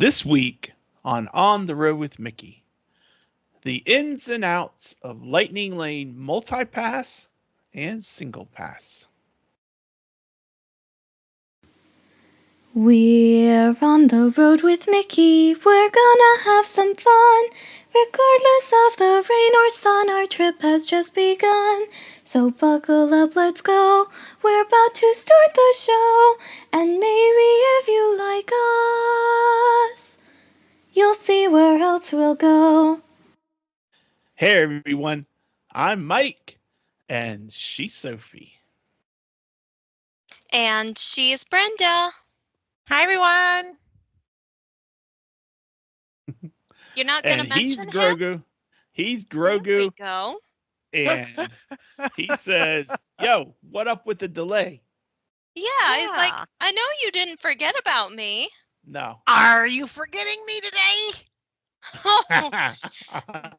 This week on the Road with Mickey, the ins and outs of Lightning Lane multi-pass and single pass. We're on the road with Mickey, we're gonna have some fun. Regardless of the rain or sun, our trip has just begun. So buckle up, let's go, we're about to start the show. And maybe if you like us, you'll see where else we'll go. Hey everyone, I'm Mike, and she's Sophie. And she's Brenda. Hi, everyone. You're not going And to he's mention him? Grogu. He's There we Grogu, go. and he says, "Yo, what up with the delay?" Yeah, he's like, Yeah. I know you didn't forget about me. No. Are you forgetting me today? Oh,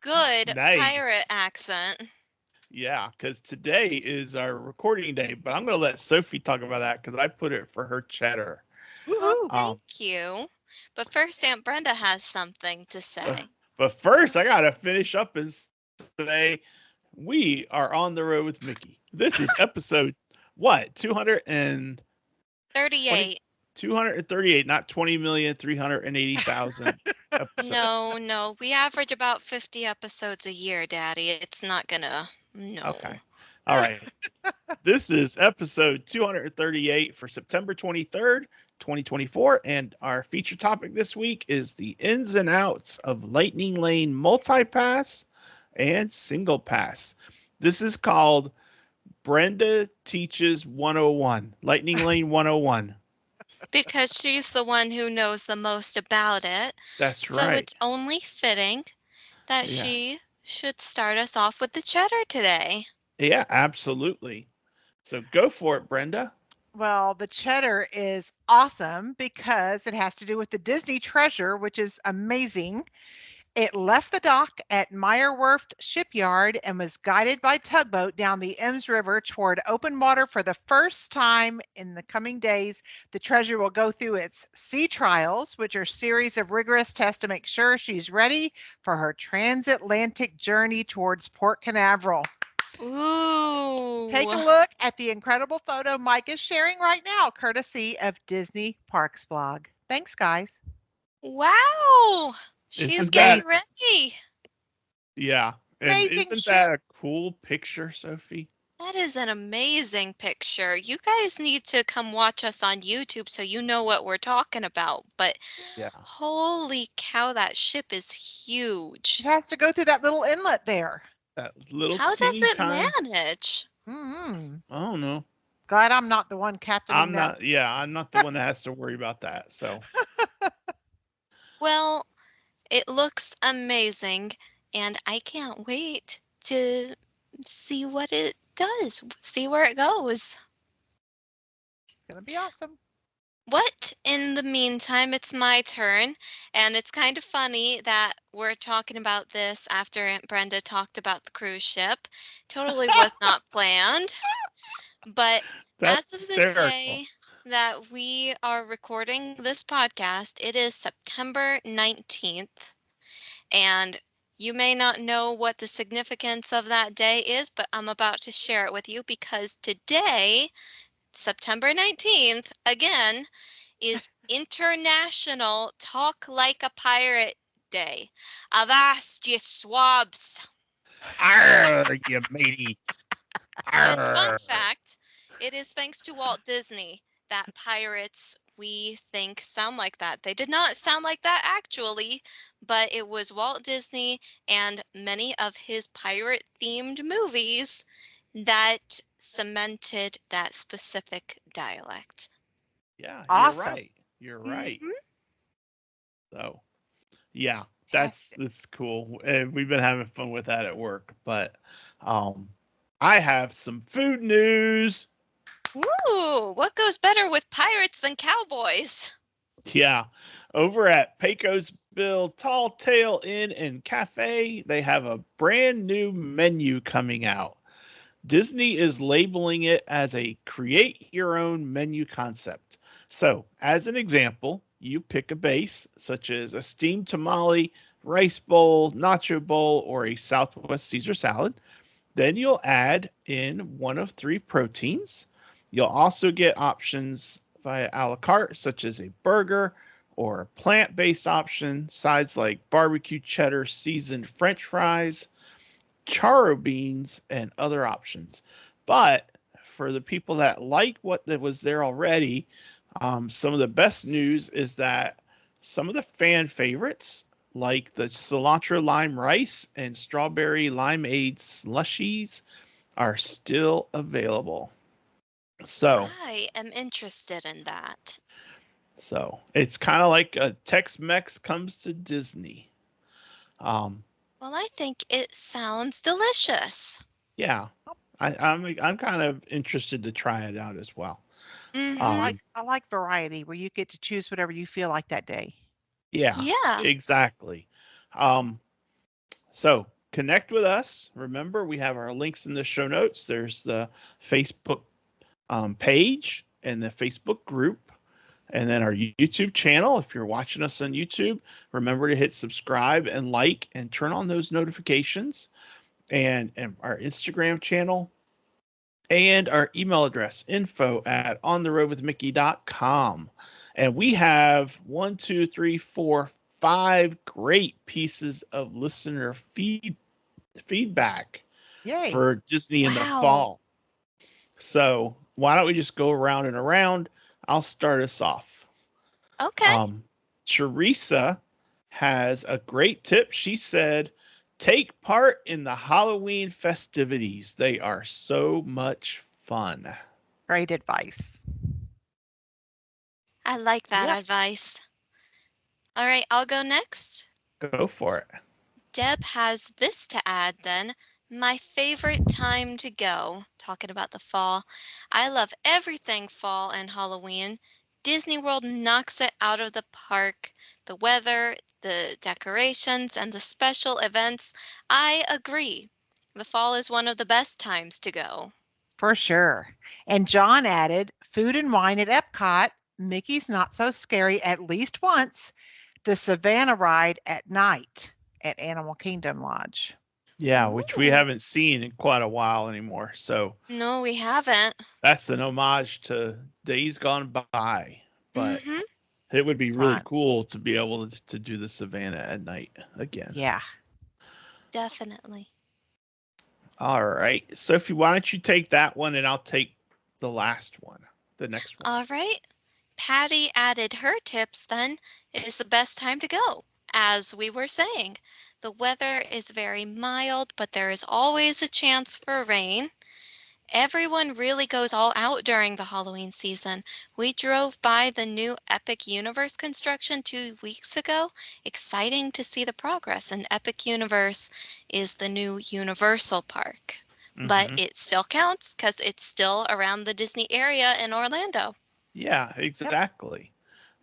good Nice. pirate accent. Yeah, because today is our recording day, but I'm going to let Sophie talk about that because I put it for her cheddar. Well, Woohoo. thank you. But first, Aunt Brenda has something to say. But first, I got to finish up and say we are on the road with Mickey. This is episode, what, 38. 238, not 20,380,000 episodes. No. We average about 50 episodes a year, Daddy. It's not gonna. No. Okay. All right. This is episode 238 for September 23rd, 2024. And our feature topic this week is the ins and outs of Lightning Lane multi-pass and single pass. This is called Brenda Teaches 101, Lightning Lane 101. Because she's the one who knows the most about it. That's So right. it's only fitting that Yeah. she should start us off with the cheddar today. Yeah, absolutely. So go for it, Brenda. Well, the cheddar is awesome because it has to do with the Disney treasure, which is amazing. It left the dock at Meyerwerft Shipyard and was guided by tugboat down the Ems River toward open water for the first time. In the coming days, the treasure will go through its sea trials, which are a series of rigorous tests to make sure she's ready for her transatlantic journey towards Port Canaveral. Ooh. Take a look at the incredible photo Mike is sharing right now, courtesy of Disney Parks blog. Thanks, guys. Wow. She's Isn't getting that- ready. Yeah. And Amazing isn't ship. that a cool picture, Sophie? That is an amazing picture. You guys need to come watch us on YouTube so you know what we're talking about. But Yeah. holy cow, that ship is huge. It has to go through that little inlet there. That little How does teeny it tiny. manage? Mm-hmm. I don't know. Glad I'm not the one captaining I'm that. I'm not the one that has to worry about that. So Well, it looks amazing, and I can't wait to see what it does, see where it goes. It's going to be awesome. What in the meantime, it's my turn, and it's kind of funny that we're talking about this after Aunt Brenda talked about the cruise ship. Totally was not planned. But that's as of the hysterical. day that we are recording this podcast, it is September 19th. And you may not know what the significance of that day is, but I'm about to share it with you because today, September 19th, again, is International Talk Like a Pirate Day. Avast, ye swabs! Arr, you matey. And fun Arr. fact, it is thanks to Walt Disney that pirates we think sound like that. They did not sound like that actually, but it was Walt Disney and many of his pirate themed movies that cemented that specific dialect. Yeah, Awesome. you're right. You're right. Mhm. So, yeah, that's cool. And we've been having fun with that at work. But I have some food news. Ooh, what goes better with pirates than cowboys? Yeah. Over at Pecos Bill Tall Tale Inn and Cafe, they have a brand new menu coming out. Disney is labeling it as a create your own menu concept. So, as an example, you pick a base, such as a steamed tamale, rice bowl, nacho bowl, or a Southwest Caesar salad. Then you'll add in one of three proteins. You'll also get options via a la carte, such as a burger or a plant based option, sides like barbecue cheddar seasoned french fries, charro beans, and other options. But for the people that like what that was there already, some of the best news is that some of the fan favorites, like the cilantro lime rice and strawberry limeade slushies, are still available. So, I am interested in that. so it's kind of like a Tex-Mex comes to Disney. Um, Well, I think it sounds delicious. yeah, I'm kind of interested to try it out as well. I Mm-hmm. like I like variety where you get to choose whatever you feel like that day. Yeah, Yeah. exactly. Um, so connect with us. Remember, we have our links in the show notes. There's the Facebook page and the Facebook group, and then our YouTube channel. If you're watching us on YouTube, remember to hit subscribe and like and turn on those notifications. And our Instagram channel and our email address info@ontheroadwithmickey.com. And we have 5 great pieces of listener feedback Yay. for Disney in the Wow. fall. So why don't we just go around and around? I'll start us off. Okay. Teresa has a great tip. She said, take part in the Halloween festivities. They are so much fun. Great advice. I like that Yep. advice. All right, I'll go next. Go for it. Deb has this to add then. My favorite time to go, talking about the fall. I love everything fall and Halloween. Disney World knocks it out of the park. The weather, the decorations, and the special events. I agree. The fall is one of the best times to go. For sure. And John added, food and wine at Epcot, Mickey's Not So Scary at least once, the Savannah ride at night at Animal Kingdom Lodge. Yeah, which we Ooh. haven't seen in quite a while anymore. So No, we haven't. that's an homage to Days Gone By. But Mm-hmm. it would be really Fun. cool to be able to do the Savannah at night again. Yeah. Definitely. All right. Sophie, why don't you take that one and I'll take the last one, the next one. All right. Patty added her tips then. It is the best time to go. As we were saying, the weather is very mild, but there is always a chance for rain. Everyone really goes all out during the Halloween season. We drove by the new Epic Universe construction 2 weeks ago. Exciting to see the progress. And Epic Universe is the new Universal Park. But Mhm. it still counts because it's still around the Disney area in Orlando. Yeah, exactly.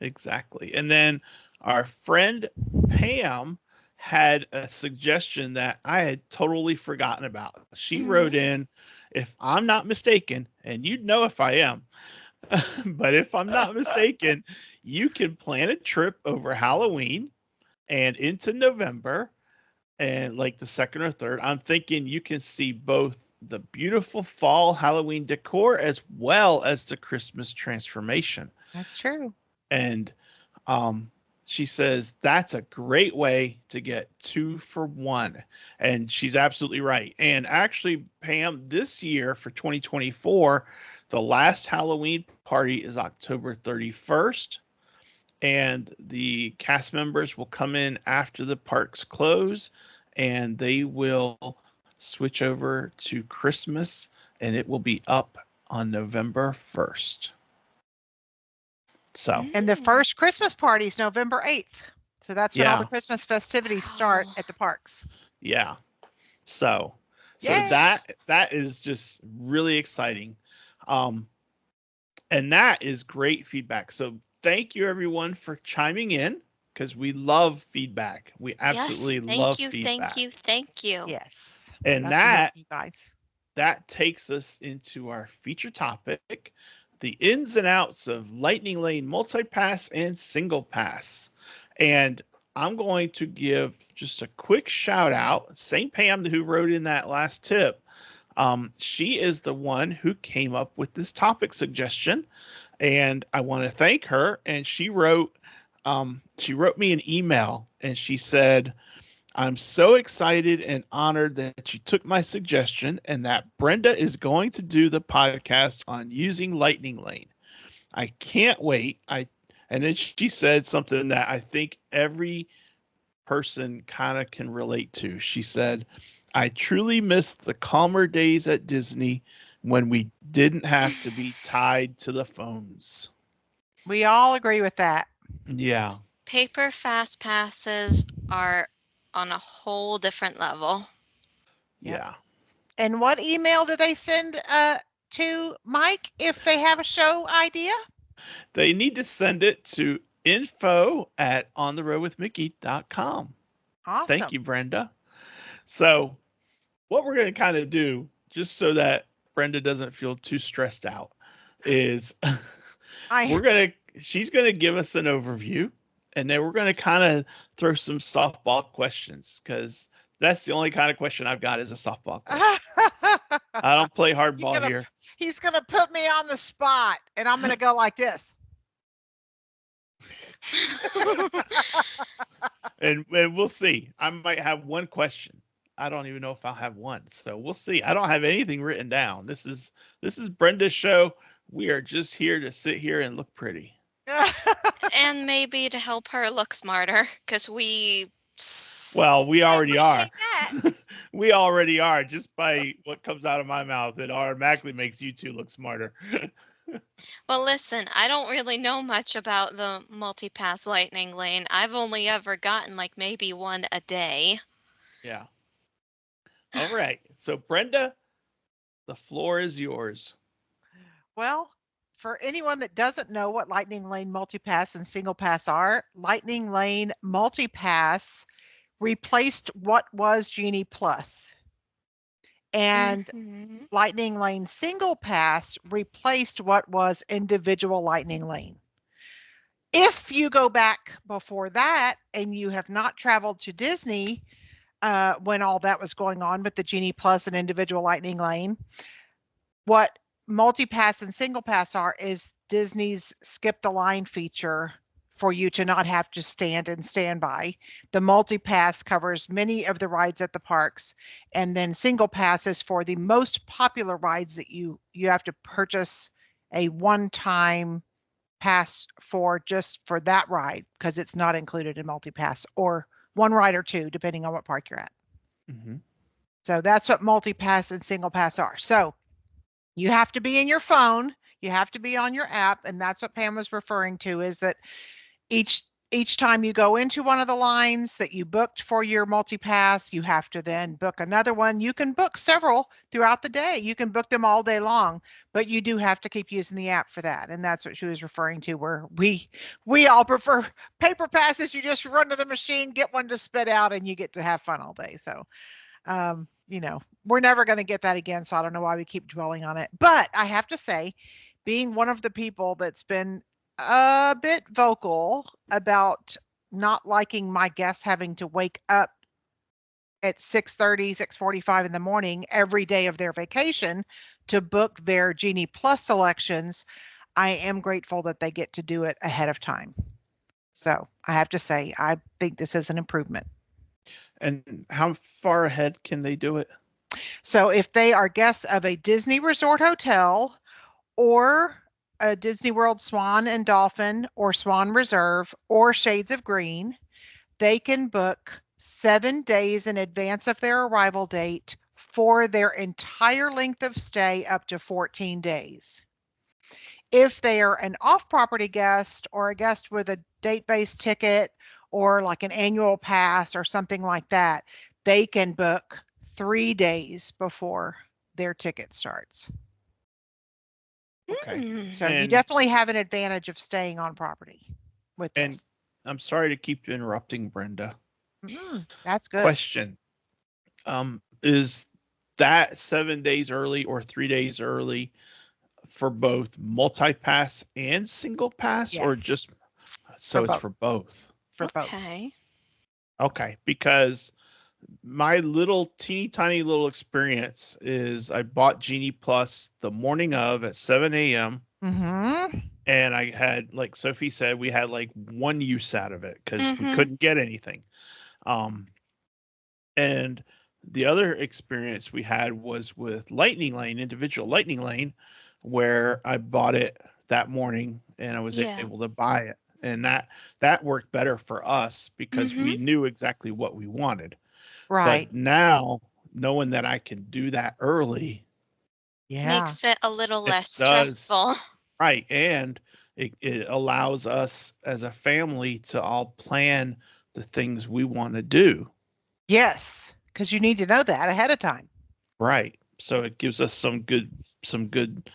Exactly. And then our friend Pam had a suggestion that I had totally forgotten about. She wrote in, if I'm not mistaken, and you'd know if I am, but if I'm not mistaken, you can plan a trip over Halloween and into November and like the second or third. I'm thinking you can see both the beautiful fall Halloween decor as well as the Christmas transformation. That's true. And she says that's a great way to get 2 for 1. And she's absolutely right. And actually, Pam, this year for 2024, the last Halloween party is October 31st. And the cast members will come in after the parks close and they will switch over to Christmas and it will be up on November 1st. So, And the first Christmas party is November 8th. So that's when all the yeah. Christmas festivities start at the parks. Yeah. So Yay. that is just really exciting. And that is great feedback. So thank you everyone for chiming in because we love feedback. We absolutely yes, love you, feedback. Thank you. Yes. And Love to hear that from you guys. that takes us into our feature topic, the ins and outs of Lightning Lane multi-pass and single pass. And I'm going to give just a quick shout out. St. Pam, who wrote in that last tip, she is the one who came up with this topic suggestion, and I want to thank her. And she wrote me an email, and she said, "I'm so excited and honored that you took my suggestion and that Brenda is going to do the podcast on using Lightning Lane. I can't wait." And then she said something that I think every person kind of can relate to. She said, "I truly miss the calmer days at Disney when we didn't have to be tied to the phones." We all agree with that. Yeah. Paper fast passes are on a whole different level. Yep. Yeah. And what email do they send to Mike if they have a show idea? They need to send it to info@ontheroadwithmickey.com. Awesome. Thank you, Brenda. So what we're going to kind of do, just so that Brenda doesn't feel too stressed out, is she's going to give us an overview, and then we're going to kind of throw some softball questions, because that's the only kind of question I've got is a softball question. I don't play hardball here. He's going to put me on the spot, and I'm going to go like this. And we'll see. I might have one question. I don't even know if I'll have one. So we'll see. I don't have anything written down. This is Brenda's show. We are just here to sit here and look pretty. And maybe to help her look smarter, because we already are. That. We already are. Just by what comes out of my mouth, it automatically makes you two look smarter. Well, listen, I don't really know much about the multi-pass Lightning Lane. I've only ever gotten like maybe one a day. Yeah. All right. So Brenda, the floor is yours. Well, for anyone that doesn't know what Lightning Lane multipass and single pass are, Lightning Lane multipass replaced what was Genie Plus. And Lightning Lane Single Pass replaced what was individual Lightning Lane. If you go back before that and you have not traveled to Disney when all that was going on with the Genie Plus and individual Lightning Lane, what multi-pass and single pass are is Disney's skip the line feature for you to not have to stand and stand by. The multi-pass covers many of the rides at the parks, and then single pass is for the most popular rides that you have to purchase a one-time pass for just for that ride, because it's not included in multi-pass, or one ride or two, depending on what park you're at. Mm-hmm. So that's what multi-pass and single pass are. So you have to be in your phone, you have to be on your app, and that's what Pam was referring to, is that each time you go into one of the lines that you booked for your multi-pass, you have to then book another one. You can book several throughout the day. You can book them all day long, but you do have to keep using the app for that. And that's what she was referring to, where we all prefer paper passes. You just run to the machine, get one to spit out, and you get to have fun all day. So, we're never going to get that again. So I don't know why we keep dwelling on it. But I have to say, being one of the people that's been a bit vocal about not liking my guests having to wake up at 6:30, 6:45 in the morning every day of their vacation to book their Genie Plus selections, I am grateful that they get to do it ahead of time. So I have to say, I think this is an improvement. And how far ahead can they do it? So if they are guests of a Disney Resort Hotel or a Disney World Swan and Dolphin or Swan Reserve or Shades of Green, they can book 7 days in advance of their arrival date for their entire length of stay, up to 14 days. If they are an off-property guest or a guest with a date-based ticket or like an annual pass or something like that, they can book 3 days before their ticket starts. Okay. So you definitely have an advantage of staying on property with this. And I'm sorry to keep interrupting, Brenda. That's good. Question. Is that 7 days early or 3 days early for both multi-pass and single pass, or Yes. just For it's both. for both? For both. Okay. Okay, because my little teeny tiny little experience is I bought Genie Plus the morning of at 7 a.m. Mm-hmm. and I had, like Sophie said, we had like one use out of it because we Mhm. couldn't get anything. And the other experience we had was with Lightning Lane, individual Lightning Lane, where I bought it that morning and I was Yeah. able to buy it. And that worked better for us because we knew exactly what we wanted. Right. But now, knowing that I can do that early, Yeah. Makes it a little it less does. stressful. Right. And it allows us as a family to all plan the things we want to do. Yes, because you need to know that ahead of time. Right. So it gives us some good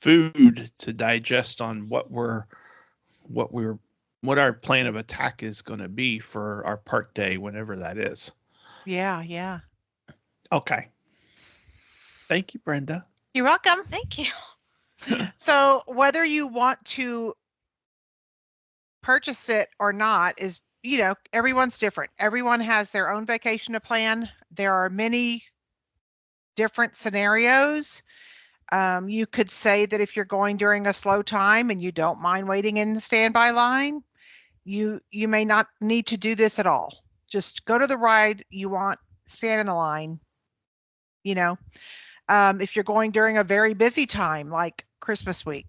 food to digest on what our plan of attack is going to be for our park day, whenever that is. Yeah, yeah. Okay. Thank you, Brenda. You're welcome. Thank you. So whether you want to purchase it or not is, everyone's different. Everyone has their own vacation to plan. There are many different scenarios. You could say that if you're going during a slow time and you don't mind waiting in the standby line, you may not need to do this at all. Just go to the ride you want, stand in the line. If you're going during a very busy time like Christmas week,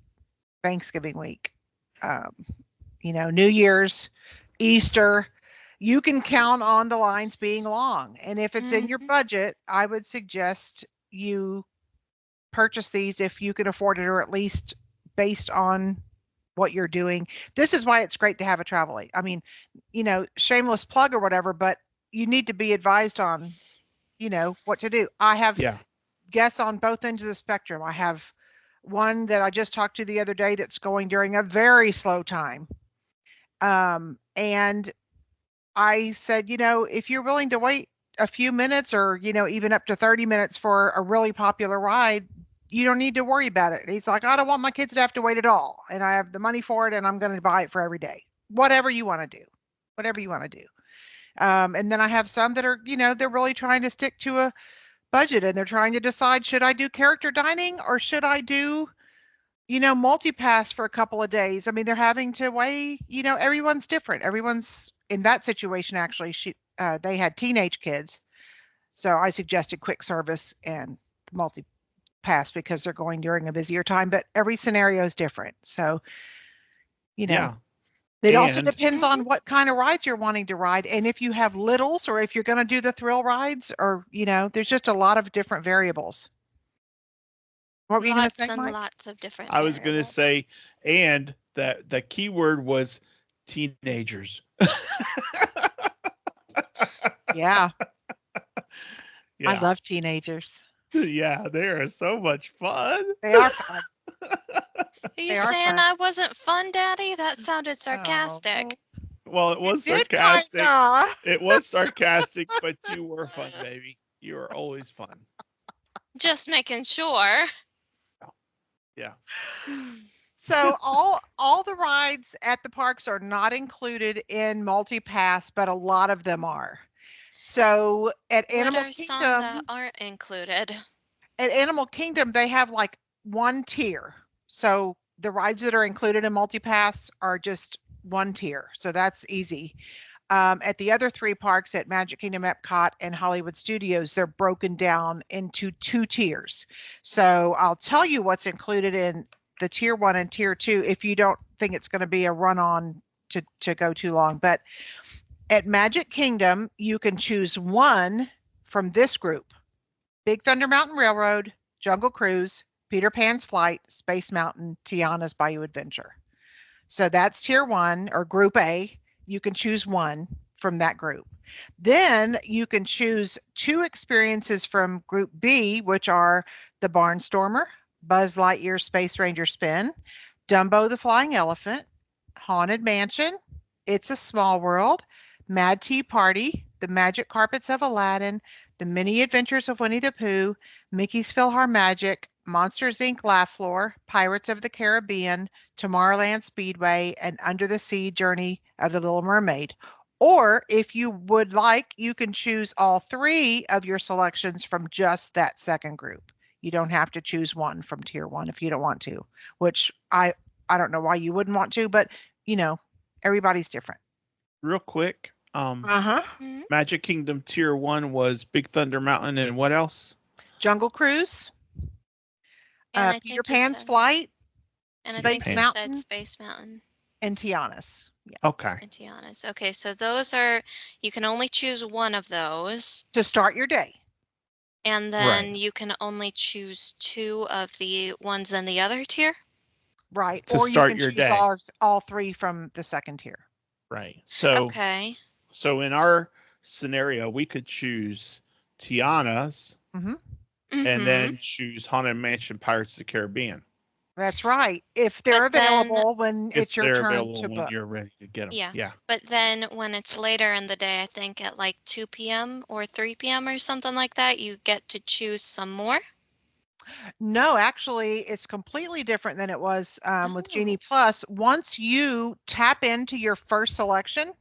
Thanksgiving week, New Year's, Easter, you can count on the lines being long. And if it's in your budget, I would suggest you purchase these if you can afford it, or at least based on what you're doing. This is why it's great to have a travel aid. I mean, shameless plug or whatever, but you need to be advised on, what to do. I have guests on both ends of the spectrum. I have one that I just talked to the other day that's going during a very slow time. And I said, if you're willing to wait a few minutes or, even up to 30 minutes for a really popular ride, you don't need to worry about it. And he's like, I don't want my kids to have to wait at all. And I have the money for it and I'm going to buy it for every day. Whatever you want to do. And then I have some that are, they're really trying to stick to a budget and they're trying to decide, should I do character dining or should I do, multi-pass for a couple of days? I mean, they're having to weigh, everyone's different. Everyone's in that situation. Actually, they had teenage kids. So I suggested quick service and multi-pass because they're going during a busier time, but every scenario is different. So, it also depends on what kind of rides you're wanting to ride. And if you have littles or if you're going to do the thrill rides or, there's just a lot of different variables. What were you going to say, Mike? Lots of different I was going to say, and that the key word was teenagers. Yeah. I love teenagers. Yeah, they are so much fun. They are fun. Are you saying I wasn't fun, Daddy? That sounded sarcastic. Well, it was sarcastic. It was sarcastic, but you were fun, baby. You were always fun. Just making sure. Yeah. So all the rides at the parks are not included in multi-pass, but a lot of them are. So at Animal Kingdom, some that aren't included? At Animal Kingdom, they have like one tier. So the rides that are included in multi-pass are just one tier. So that's easy. At the other three parks at Magic Kingdom, Epcot, and Hollywood Studios, they're broken down into two tiers. So I'll tell you what's included in the tier 1 and tier 2 if you don't think it's going to be a run-on to go too long. But at Magic Kingdom, you can choose one from this group: Big Thunder Mountain Railroad, Jungle Cruise, Peter Pan's Flight, Space Mountain, Tiana's Bayou Adventure. So that's tier 1 or group A. You can choose one from that group. Then you can choose 2 experiences from group B, which are the Barnstormer, Buzz Lightyear Space Ranger Spin, Dumbo the Flying Elephant, Haunted Mansion, It's a Small World, Mad Tea Party, The Magic Carpets of Aladdin, The Mini Adventures of Winnie the Pooh, Mickey's PhilharMagic, Monsters Inc. Laugh Floor, Pirates of the Caribbean, Tomorrowland Speedway, and Under the Sea Journey of the Little Mermaid. Or if you would like, you can choose all 3 of your selections from just that second group. You don't have to choose one from tier 1 if you don't want to, which I don't know why you wouldn't want to, but you know, everybody's different. Real quick, Uh-huh. Magic Kingdom Tier 1 was Big Thunder Mountain and what else? Jungle Cruise, And I Peter think you Pan's said- Flight, And I Space think you Mountain, said Space Mountain and Tiana's. Yeah. Okay. and Tiana's. Okay, so those are, you can only choose one of those. To start your day. And then Right. you can only choose 2 of the ones in the other tier. Right. To Or you start can your choose day. all 3 from the second tier. Right. So Okay. so in our scenario, we could choose Tiana's Mhm. and then choose Haunted Mansion Pirates of the Caribbean. That's right. If they're But then- available when If it's your they're turn available to when book. you're ready to get them. Yeah. Yeah. But then when it's later in the day, I think at like 2 p.m. or 3 p.m. or something like that, you get to choose some more. No, actually, it's completely different than it was with Oh. Genie Plus. Once you tap into your first selection,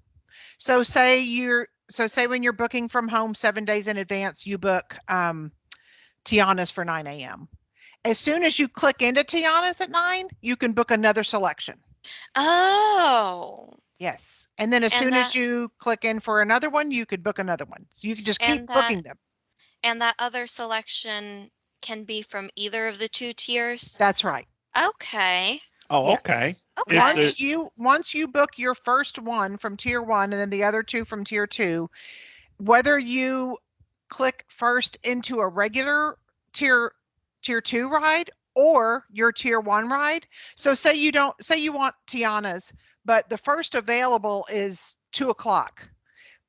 so say when you're booking from home 7 days in advance, you book Tiana's for 9 a.m. As soon as you click into Tiana's at 9, you can book another selection. Oh. Yes. And then as And soon as that- you click in for another one, you could book another one. So you can just keep And that- booking them. And that other selection can be from either of the 2 tiers. That's right. Okay. Oh, Yes. okay. Okay. Once you book your first one from tier 1 and then the other 2 from tier 2, whether you click first into a regular tier 2 ride or your tier 1 ride. So say you want Tiana's, but the first available is 2:00,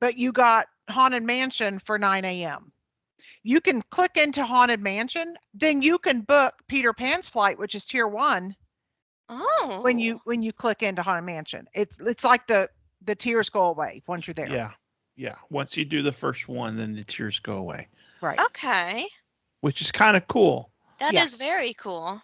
but you got Haunted Mansion for 9 a.m. You can click into Haunted Mansion, then you can book Peter Pan's Flight, which is tier 1. Oh. When you click into Haunted Mansion. It's like the tiers go away once you're there. Yeah. Yeah. Once you do the first one, then the tiers go away, Right. Okay. which is kind of cool. That Yeah. is very cool.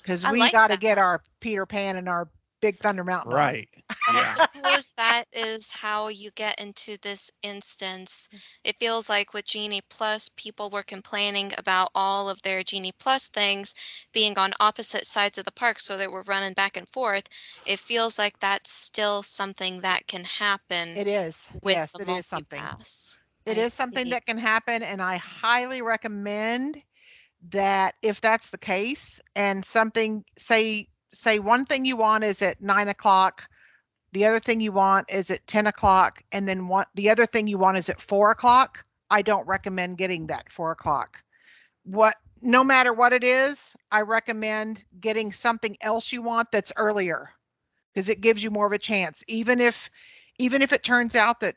Because I we like got to that. get our Peter Pan and our Big Thunder Mountain on. Right. And Yeah. I suppose that is how you get into this instance. It feels like with Genie Plus, people were complaining about all of their Genie Plus things being on opposite sides of the park, so they were running back and forth. It feels like that's still something that can happen. It is. With Yes, the it is something. multipass. It I is something see. that can happen, and I highly recommend that if that's the case and something say one thing you want is at 9:00, the other thing you want is at 10:00, and then the other thing you want is at 4:00, I don't recommend getting that 4:00. No matter what it is, I recommend getting something else you want that's earlier, because it gives you more of a chance. Even if it turns out that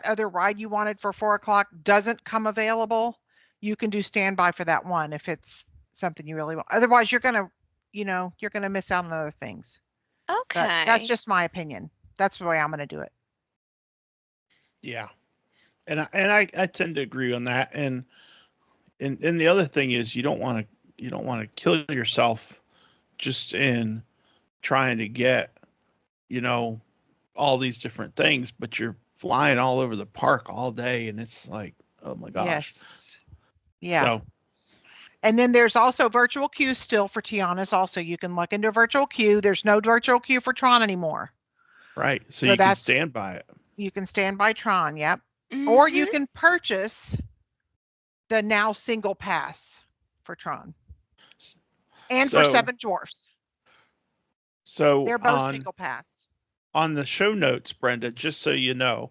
other ride you wanted for 4:00 doesn't come available, you can do standby for that one if it's something you really want. Otherwise, you're gonna miss out on other things. Okay. But that's just my opinion. That's the way I'm gonna do it. Yeah. And I tend to agree on that. And the other thing is you don't want to kill yourself just in trying to get, all these different things, but you're flying all over the park all day and it's like, oh my gosh. Yes. Yeah. So And then there's also virtual queue still for Tiana's. Also, you can look into a virtual queue. There's no virtual queue for Tron anymore. right. So So you can that's- stand by it. You can stand by Tron. Yep. Or you Mhm. can purchase the now single pass for Tron. And for So- Seven Dwarfs. So They're both single pass. on the show notes, Brenda, just so you know,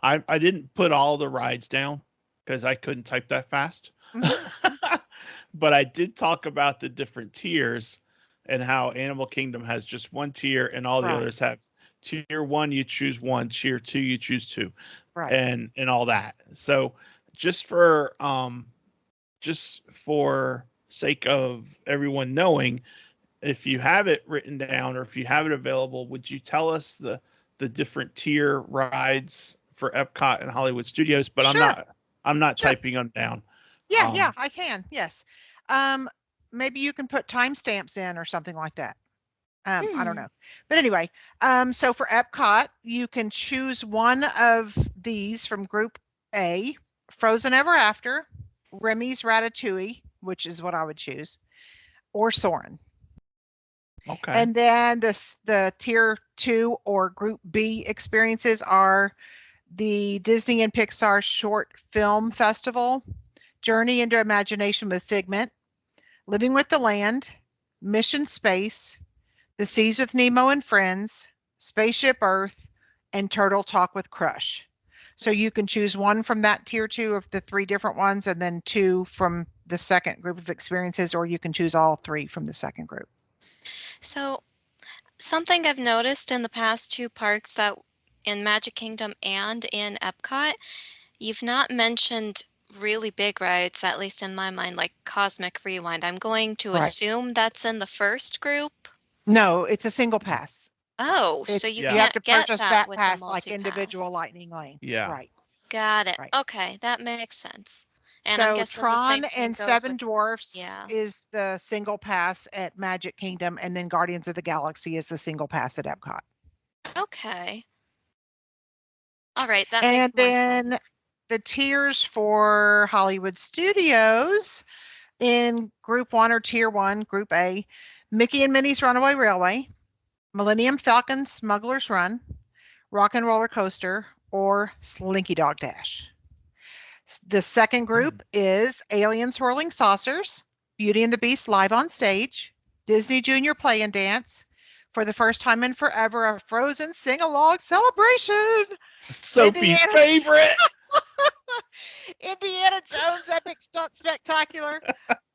I didn't put all the rides down because I couldn't type that fast. But I did talk about the different tiers and how Animal Kingdom has just one tier and all the Right. others have tier 1, you choose 1, tier 2, you choose 2, Right. and all that. So just for sake of everyone knowing, if you have it written down or if you have it available, would you tell us the different tier rides for Epcot and Hollywood Studios? But Sure. I'm not Sure. typing them down. Yeah, I can. Yes. maybe you can put timestamps in or something like that. I don't Hmm. know. But anyway, so for Epcot, you can choose one of these from Group A, Frozen Ever After, Remy's Ratatouille, which is what I would choose, or Soarin'. Okay. And then the tier 2 or Group B experiences are the Disney and Pixar Short Film Festival, Journey into Imagination with Figment, Living with the Land, Mission Space, The Seas with Nemo and Friends, Spaceship Earth, and Turtle Talk with Crush. So you can choose one from that tier 2 of the 3 different ones, and then 2 from the second group of experiences, or you can choose all 3 from the second group. So something I've noticed in the past 2 parks, that in Magic Kingdom and in Epcot, you've not mentioned really big rides, at least in my mind, like Cosmic Rewind. I'm going to Right. assume that's in the first group. No, it's a single pass. Oh, so It's you Yeah. you have can't to get purchase that that with the pass like individual multi-pass. Lightning Lane. Yeah. Right. Got it. Right. Okay, that makes sense. And I'm So guessing the Tron same thing and goes Seven with, Dwarfs yeah. is the single pass at Magic Kingdom, and then Guardians of the Galaxy is the single pass at Epcot. Okay. All right, that And makes more sense. then the tiers for Hollywood Studios in Group 1 or Tier 1, Group A, Mickey and Minnie's Runaway Railway, Millennium Falcon Smuggler's Run, Rock and Roller Coaster, or Slinky Dog Dash. The second group is Alien Swirling Saucers, Beauty and the Beast Live on Stage, Disney Junior Play and Dance, for the first time in forever, a Frozen sing-along celebration. Sophie's Indiana, favorite. Indiana Jones Epic Stunt Spectacular,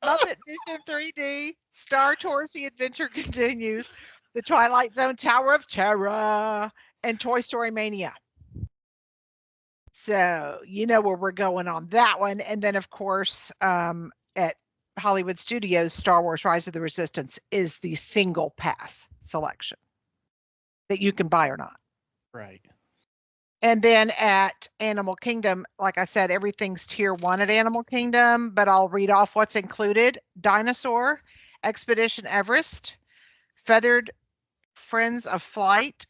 Muppet Vision 3D, Star Tours The Adventure Continues, The Twilight Zone Tower of Terror, and Toy Story Mania. So you know where we're going on that one. And then, of course, at Hollywood Studios, Star Wars Rise of the Resistance is the single pass selection that you can buy or not. Right. And then at Animal Kingdom, like I said, everything's tier 1 at Animal Kingdom, but I'll read off what's included. Dinosaur, Expedition Everest, Feathered Friends of Flight,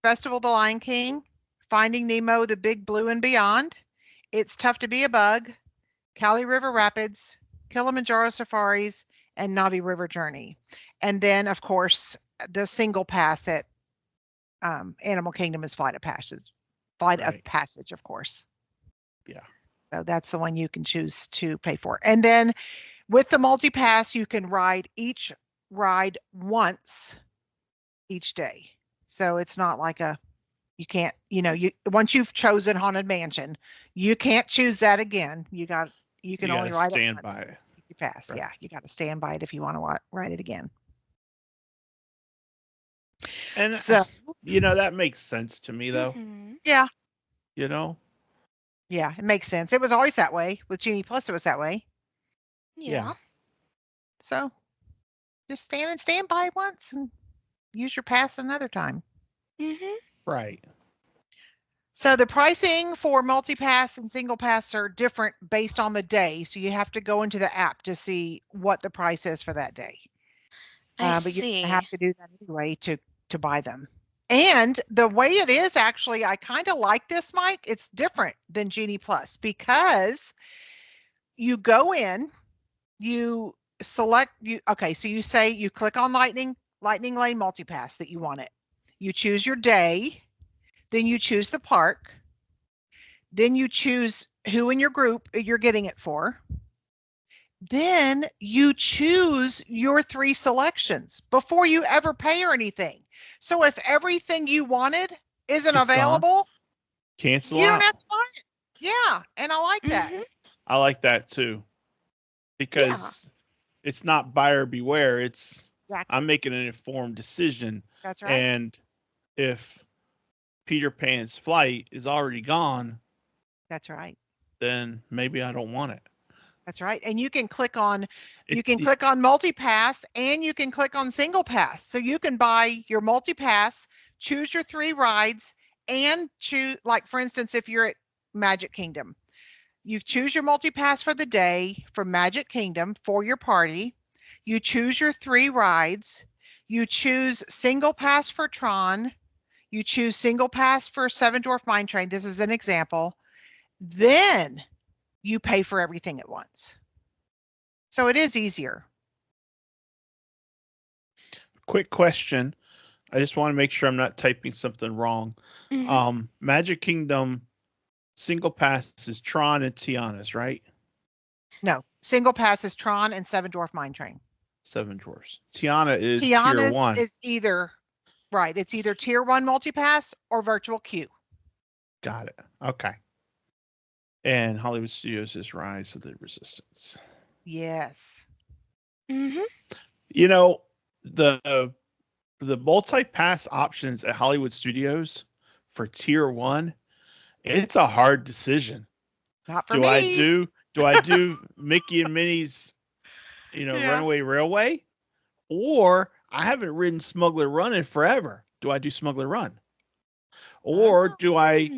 Festival of the Lion King, Finding Nemo, The Big Blue and Beyond, It's Tough to Be a Bug, Cali River Rapids, Kilimanjaro Safaris, and Navi River Journey. And then, of course, the single pass at Animal Kingdom is Flight of Passage. Flight of Passage, of course. Yeah. So that's the one you can choose to pay for. And then with the multi-pass, you can ride each ride once each day. So it's not like you can't, once you've chosen Haunted Mansion, you can't choose that again. You can only ride it stand once. by it. You pass. Right. Yeah, you got to stand by it if you want to ride it again. And so, that makes sense to me though. Mhm. Yeah. Yeah, it makes sense. It was always that way with Genie Plus. It was that way. Yeah. So just stand by once and use your pass another time. Mhm. Right. So the pricing for multi-pass and single pass are different based on the day. So you have to go into the app to see what the price is for that day. I But you see. have to do that anyway to buy them. And the way it is, actually, I kind of like this, Mike. It's different than Genie Plus because you go in, you select so you say you click on Lightning Lane Multipass that you want it. You choose your day, then you choose the park, then you choose who in your group you're getting it for. Then you choose your 3 selections before you ever pay or anything. So if everything you wanted isn't It's available, cancel you out. don't have to buy it. Yeah, and I like that. Mhm. I like that too. Because it's not buyer beware. It's Exactly. I'm making an informed decision. That's right. And if Peter Pan's flight is already gone, That's right. then maybe I don't want it. That's right. And you can click on click on multi-pass and you can click on single pass. So you can buy your multi-pass, choose your 3 rides, and choose, like for instance, if you're at Magic Kingdom, You choose your multi-pass for the day for Magic Kingdom for your party. You choose your 3 rides. You choose single pass for Tron. You choose single pass for Seven Dwarf Mine Train. This is an example. Then you pay for everything at once. So it is easier. Quick question. I just want to make sure I'm not typing something wrong. Magic Kingdom single pass is Tron and Tiana's, right? No, single pass is Tron and Seven Dwarf Mine Train. Seven Dwarfs. Tiana is tier Tiana's 1. is either, right, it's either tier 1 multi-pass or virtual queue. Got it. Okay. And Hollywood Studios is Rise of the Resistance. Yes. You know, the multi-pass options at Hollywood Studios for tier 1, it's a hard decision. Not for me. Do I do Mickey and Minnie's, Runaway Railway? Or I haven't ridden Smuggler Run in forever. Do I do Smuggler Run? Or do I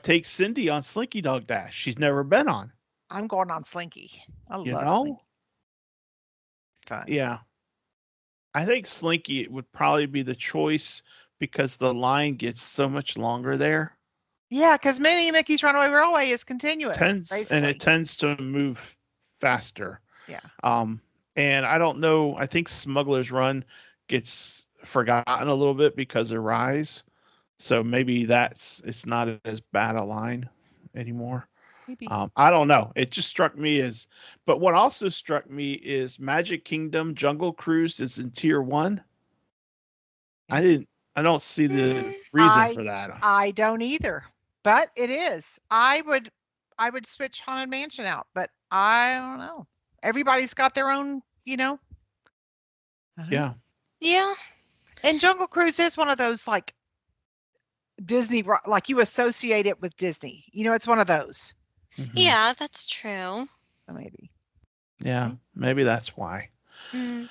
take Cindy on Slinky Dog Dash? She's never been on. I'm going on Slinky. I love Slinky. It's fun. Yeah. I think Slinky would probably be the choice because the line gets so much longer there. Yeah, because Minnie and Mickey's Runaway Railway is continuous. And it tends to move faster. Yeah. And I don't know. I think Smuggler's Run gets forgotten a little bit because of Rise. So maybe it's not as bad a line anymore. Maybe. I don't know. It just struck me as, but what also struck me is Magic Kingdom Jungle Cruise is in tier 1. I don't see the reason for that. I don't either, but it is. I would switch Haunted Mansion out, but I don't know. Everybody's got their own, Yeah. Yeah. And Jungle Cruise is one of those like Disney, like you associate it with Disney. It's one of those. Mm-hmm. Yeah, that's true. Maybe. Yeah, maybe that's why. Mm.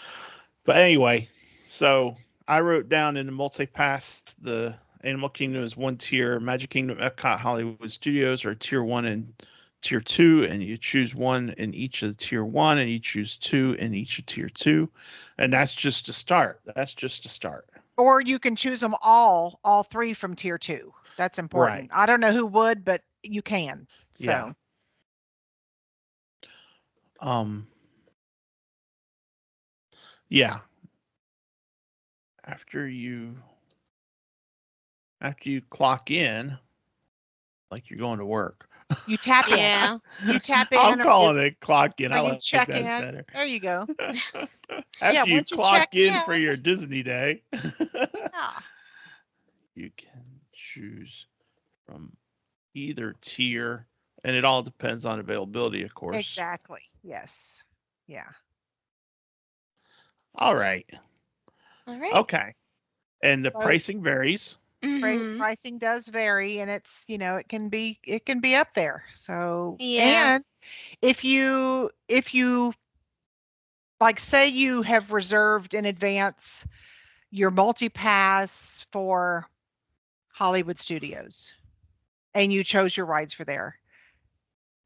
But anyway, so I wrote down in the multi-pass, the Animal Kingdom is 1 tier, Magic Kingdom, Epcot, Hollywood Studios are tier 1 and tier 2, and you choose 1 in each of the tier 1, and you choose 2 in each of tier 2, and that's just a start. Or you can choose them all 3 from tier 2. That's important. Right. I don't know who would, but you can. So. Yeah. Yeah. After you clock in, like you're going to work. You tap in. Yeah. You tap in. I'm calling it clock in. I like check that in. better. There you go. After you clock in for your Disney day, you can choose from either tier, and it all depends on availability, of course. Exactly. Yes. Yeah. All right. Okay. And the pricing varies. Mm-hmm. Pricing does vary, and it's it can be up there. So yeah. And if you like say you have reserved in advance your multi-pass for Hollywood Studios and you chose your rides for there,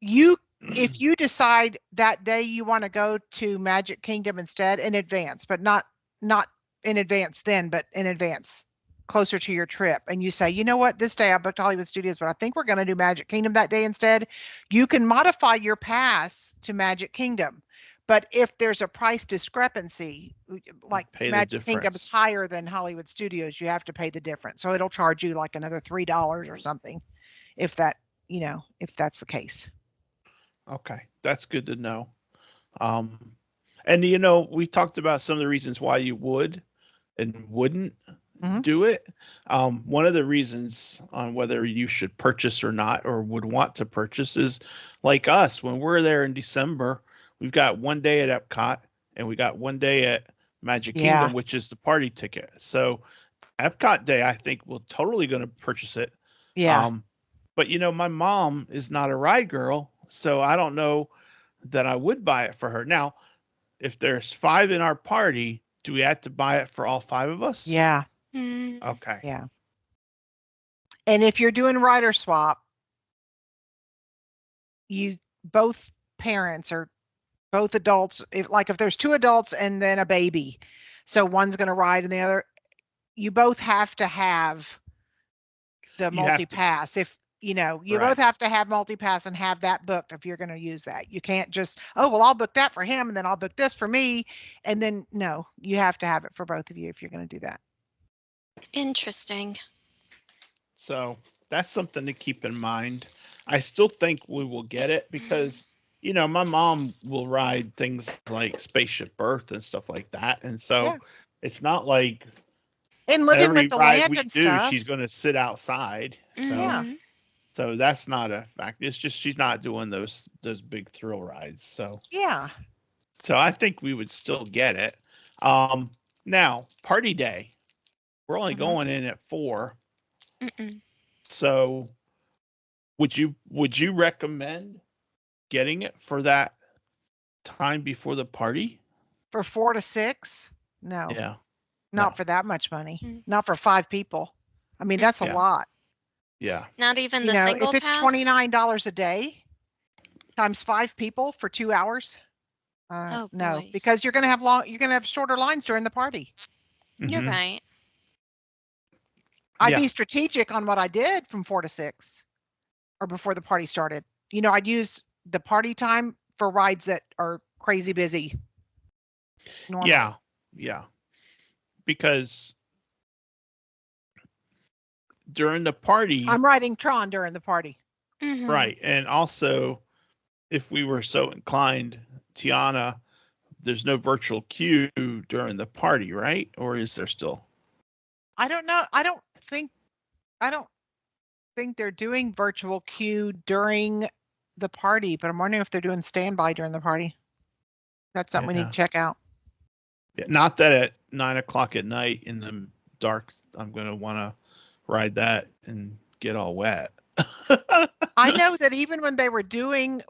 if you decide that day you want to go to Magic Kingdom instead in advance, but not in advance then, but in advance closer to your trip, and you say, you know what, this day I booked Hollywood Studios, but I think we're going to do Magic Kingdom that day instead, you can modify your pass to Magic Kingdom. But if there's a price discrepancy, like Magic Kingdom is higher than Hollywood Studios, you have to pay the difference. So it'll charge you like another $3 or something if if that's the case. Okay, that's good to know. And we talked about some of the reasons why you would and wouldn't do it. One of the reasons on whether you should purchase or not, or would want to purchase, is like us, when we're there in December, we've got 1 day at Epcot and we got 1 day at Magic Kingdom, which is the party ticket. So Epcot day, I think we're totally going to purchase it. Yeah. But my mom is not a ride girl, so I don't know that I would buy it for her. Now, if there's 5 in our party, do we have to buy it for all 5 of us? Yeah. Okay. Yeah. And if you're doing rider swap, you both parents or both adults, if there's two adults and then a baby, so one's going to ride and the other, you both have to have the You have to- multi-pass. If you Right. both have to have multi-pass and have that booked if you're going to use that. You can't just, oh, well, I'll book that for him and then I'll book this for me. And then no, you have to have it for both of you if you're going to do that. Interesting. So that's something to keep in mind. I still think we will get it because, my mom will ride things like Spaceship Earth and stuff like that. And so Yeah. it's not like And living every with the ride land we and do, stuff. she's going to sit outside. So, Yeah. Mhm. so that's not a fact. It's just she's not doing those big thrill rides. Yeah. So I think we would still get it. Now party day, we're only Mhm. going in at 4. Mm-mm. So would you recommend getting it for that time before the party? For 4 to 6? No, Yeah. not No. for that much money. Mm. Not for 5 people. I mean, that's a Yeah. lot. Yeah. Not even the single If it's pass? $29 a day times 5 people for 2 hours, Oh no, boy. because you're going to have shorter lines during the party. You're Mhm. right. I'd Yeah. be strategic on what I did from 4 to 6 or before the party started. I'd use the party time for rides that are crazy busy. Normally. Yeah. Yeah. Because during the party, I'm riding Tron during the party. Mhm. right. And also, if we were so inclined, Tiana, there's no virtual queue during the party, right? Or is there still? I don't know. I don't think they're doing virtual queue during the party, but I'm wondering if they're doing standby during the party. That's something we Yeah. need to check out. Yeah, not that at 9 o'clock at night in the dark, I'm going to want to ride that and get all wet. I know that even when they were doing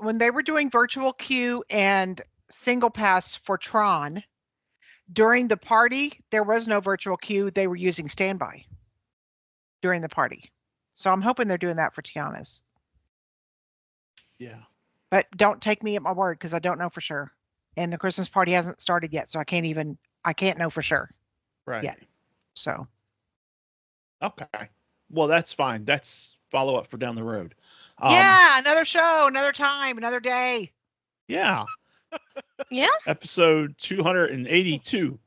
virtual queue and single pass for Tron during the party, there was no virtual queue. They were using standby during the party. So I'm hoping they're doing that for Tiana's. Yeah. But don't take me at my word because I don't know for sure. And the Christmas party hasn't started yet, so I can't know for sure. Right. Yeah. So. Okay. Well, that's fine. That's follow up for down the road. Yeah, another show, another time, another day. Yeah. Yeah. Episode 282.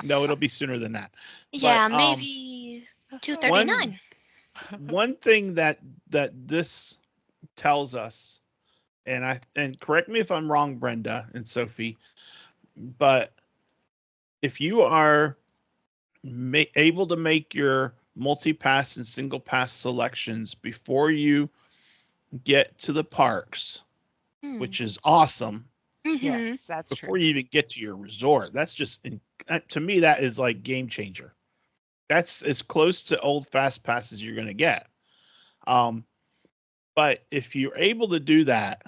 No, it'll be sooner than that. Yeah, But, maybe 239. One thing that this tells us, and correct me if I'm wrong, Brenda and Sophie, but if you are able to make your multi-pass and single pass selections before you get to the parks, Hmm. which is awesome, Mhm. Yes, that's before true. you even get to your resort, that's just to me that is like game changer. That's as close to old fast pass as you're going to get. But if you're able to do that,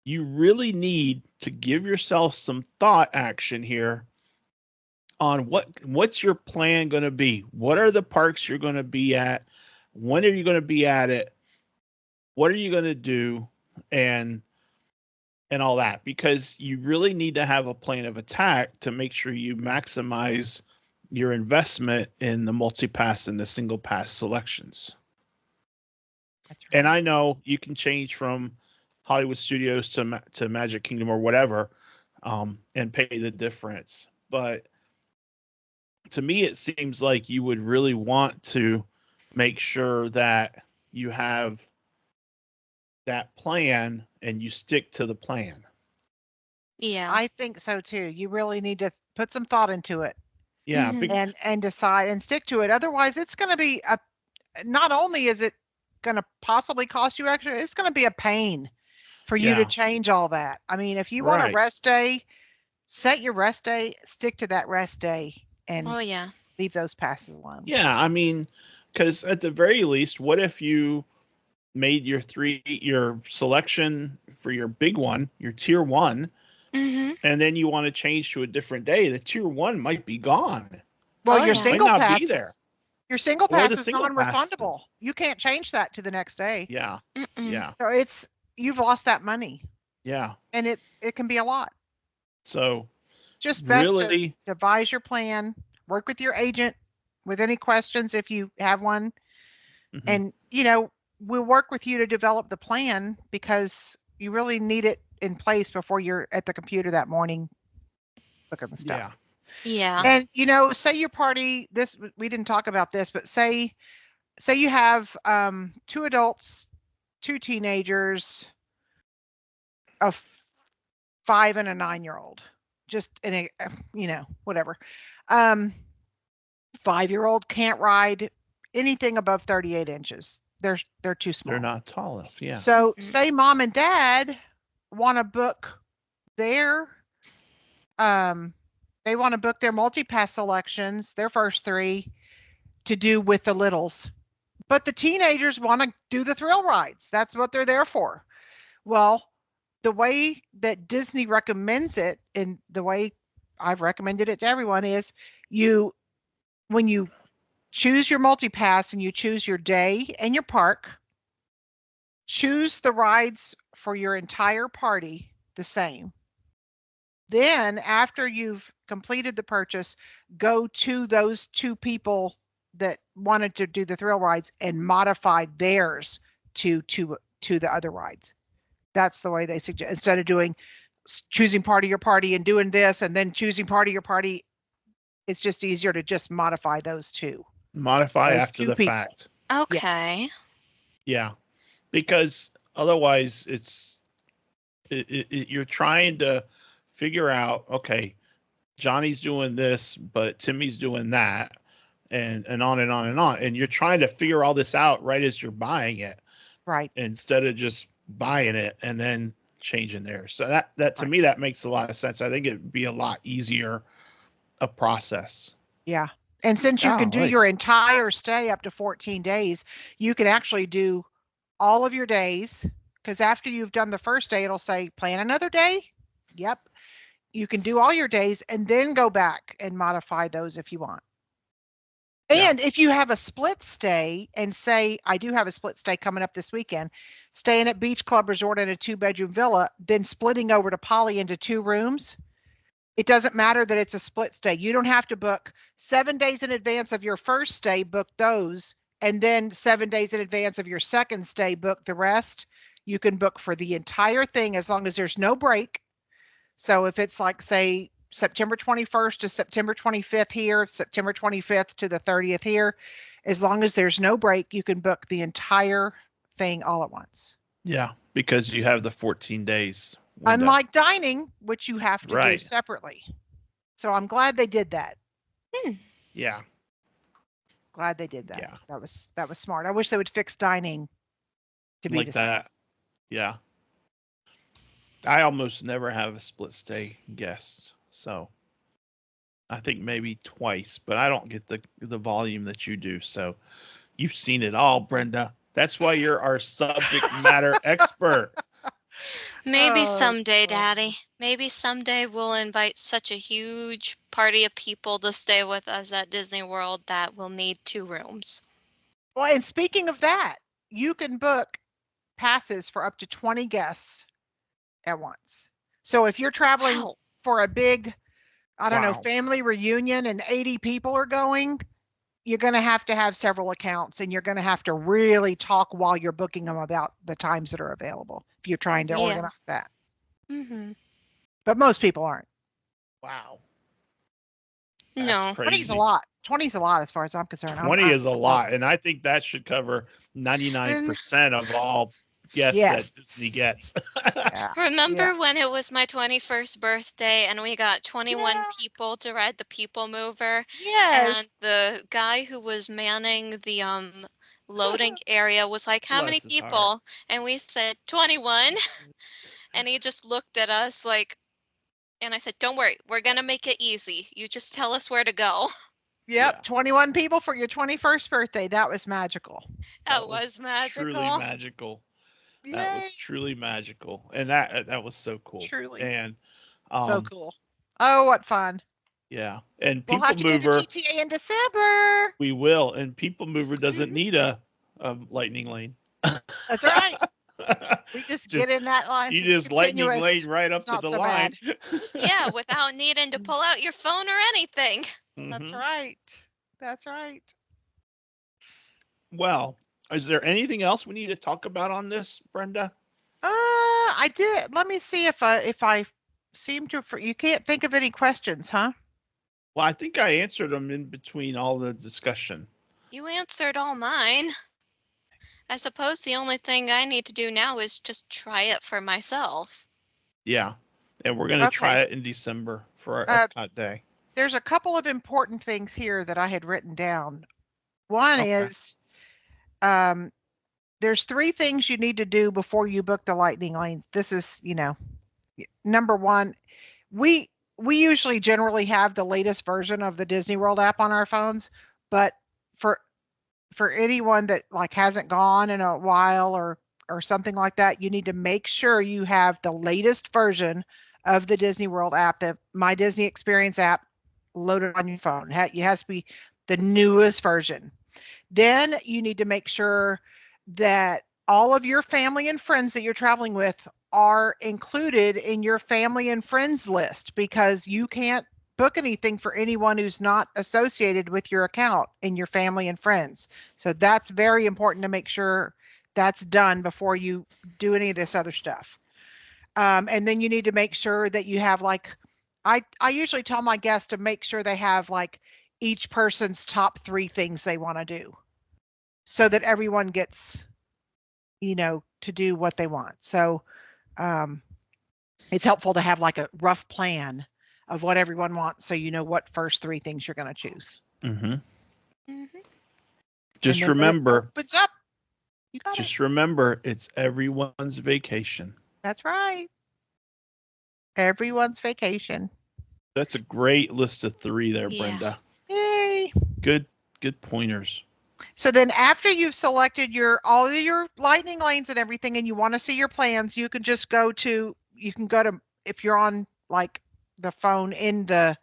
you really need to give yourself some thought action here on what's your plan going to be. What are the parks you're going to be at? When are you going to be at it? What are you going to do? And all that, because you really need to have a plan of attack to make sure you maximize your investment in the multi-pass and the single pass selections. That's right. And I know you can change from Hollywood Studios to Magic Kingdom or whatever, and pay the difference. But to me, it seems like you would really want to make sure that you have that plan and you stick to the plan. Yeah. I think so too. You really need to put some thought into it. Yeah. Mhm. And decide and stick to it. Otherwise, it's going to be not only is it going to possibly cost you extra, it's going to be a pain for you to Yeah. change all that. I mean, if you want a Right. rest day, set your rest day, stick to that rest day, and Oh yeah. leave those passes alone. Yeah. I mean, because at the very least, what if you made your selection for your big one, your tier 1, Mhm. and then you want to change to a different day? The tier 1 might be gone. Well, Oh, your yeah. Might single not pass, be there. Your single Or pass the is single pass. non-refundable. You can't change that to the next day. Yeah. Mm-mm. Yeah. So you've lost that money, Yeah. and it can be a lot. So Just best to really, devise your plan, work with your agent with any questions if you have one, mhm. and we'll work with you to develop the plan because you really need it in place before you're at the computer that morning looking at the stuff. Yeah. Yeah. And say your party, this we didn't talk about this, but say you have 2 adults, 2 teenagers, a 5 and a 9-year-old, just in a whatever. 5-year-old can't ride anything above 38 inches. They're too small. They're not tall enough. Yeah. So Mm. say mom and dad want to book their they want to book their multi-pass selections, their first 3 to do with the littles. But the teenagers want to do the thrill rides. That's what they're there for. Well, the way that Disney recommends it, and the way I've recommended it to everyone, is when you choose your multi-pass and you choose your day and your park, choose the rides for your entire party the same. Then after you've completed the purchase, go to those 2 people that wanted to do the thrill rides and modify theirs to the other rides. That's the way they suggest, instead of choosing part of your party and doing this and then choosing part of your party. It's just easier to just modify those 2. Modify Those after 2 the people. fact. Okay. Yeah. Because otherwise you're trying to figure out, okay, Johnny's doing this, but Timmy's doing that, and on and on and on. And you're trying to figure all this out right as you're buying it, Right. instead of just buying it and then changing there. So that to Right. me, that makes a lot of sense. I think it'd be a lot easier a process. Yeah. And since you can do Golly. your entire stay up to 14 days, you can actually do all of your days, because after you've done the first day, it'll say plan another day. Yep. You can do all your days and then go back and modify those if you want. Yeah. And if you have a split stay, and say, I do have a split stay coming up this weekend, staying at Beach Club Resort in a 2-bedroom villa, then splitting over to Poly into 2 rooms, it doesn't matter that it's a split stay. You don't have to book 7 days in advance of your first stay, book those, and then 7 days in advance of your second stay, book the rest. You can book for the entire thing as long as there's no break. So if it's like, say, September 21st to September 25th here, September 25th to the 30th here, as long as there's no break, you can book the entire thing all at once. Yeah, because you have the 14 days window. Unlike dining, which you have to do Right. separately. So I'm glad they did that. Yeah. Glad they did that. Yeah. That was smart. I wish they would fix dining to be Like the same. that. Yeah. I almost never have a split stay guest, so I think maybe twice, but I don't get the volume that you do. So you've seen it all, Brenda. That's why you're our subject matter expert. Maybe Oh, someday, God. Daddy. Maybe someday we'll invite such a huge party of people to stay with us at Disney World that we'll need 2 rooms. Well, and speaking of that, you can book passes for up to 20 guests at once. So if you're traveling Wow. for a big, I don't know, Wow. family reunion and 80 people are going, you're going to have several accounts, and you're going to have to really talk while you're booking them about the times that are available if you're trying to Yeah. organize that. Mm-hmm. But most people aren't. Wow. That's No. crazy. 20 is a lot. 20 is a lot as far as I'm concerned. 20 is a lot, and I think that should cover 99% of all guests that Disney gets. Yeah. Remember Yeah. when it was my 21st birthday and we got 21 Yeah. people to ride the People Mover? And Yes. the guy who was manning the loading area was like, "How many Bless his heart. people?" And we said 21. And he just looked at us like, and I said, "Don't worry, we're gonna make it easy. You just tell us where to go." Yep. Yeah. 21 people for your 21st birthday. That was magical. That was Truly magical. magical. Yay. That was truly magical, and that was so cool. Truly. And So cool. Oh, what fun. Yeah. And We'll People have to do the Mover, GTA in December. we will. And People Mover doesn't need a lightning lane. That's right. We just get Just in that line. you It's just lightning continuous. lane right up It's to not the so line. bad. Yeah, without needing to pull out your phone or anything. That's Mhm. right. That's right. Well, is there anything else we need to talk about on this, Brenda? I did. Let me see if I seem to. You can't think of any questions, huh? Well, I think I answered them in between all the discussion. You answered all mine. I suppose the only thing I need to do now is just try it for myself. Yeah. And we're going to Okay. try it in December for our Epcot Day. There's a couple of important things here that I had written down. One is there's 3 things you need to do before you book the lightning lane. This is, number 1, we usually generally have the latest version of the Disney World app on our phones, but for anyone that like hasn't gone in a while or something like that, you need to make sure you have the latest version of the Disney World app, the My Disney Experience app, loaded on your phone. It has to be the newest version. Then you need to make sure that all of your family and friends that you're traveling with are included in your family and friends list, because you can't book anything for anyone who's not associated with your account in your family and friends. So that's very important to make sure that's done before you do any of this other stuff. And then you need to make sure that you have I usually tell my guests to make sure they have like each person's top 3 things they want to do, so that everyone gets, to do what they want. So it's helpful to have like a rough plan of what everyone wants, so you know what first 3 things you're going to choose. Mm-hmm. Mm-hmm. Just And then when it remember. opens up, you got Just it. remember, it's everyone's vacation. That's right. Everyone's vacation. That's a great list of 3 there, Yeah. Brenda. Yay. Good pointers. So then after you've selected all of your lightning lanes and everything, and you want to see your plans, you can just go to, if you're on like the phone in the,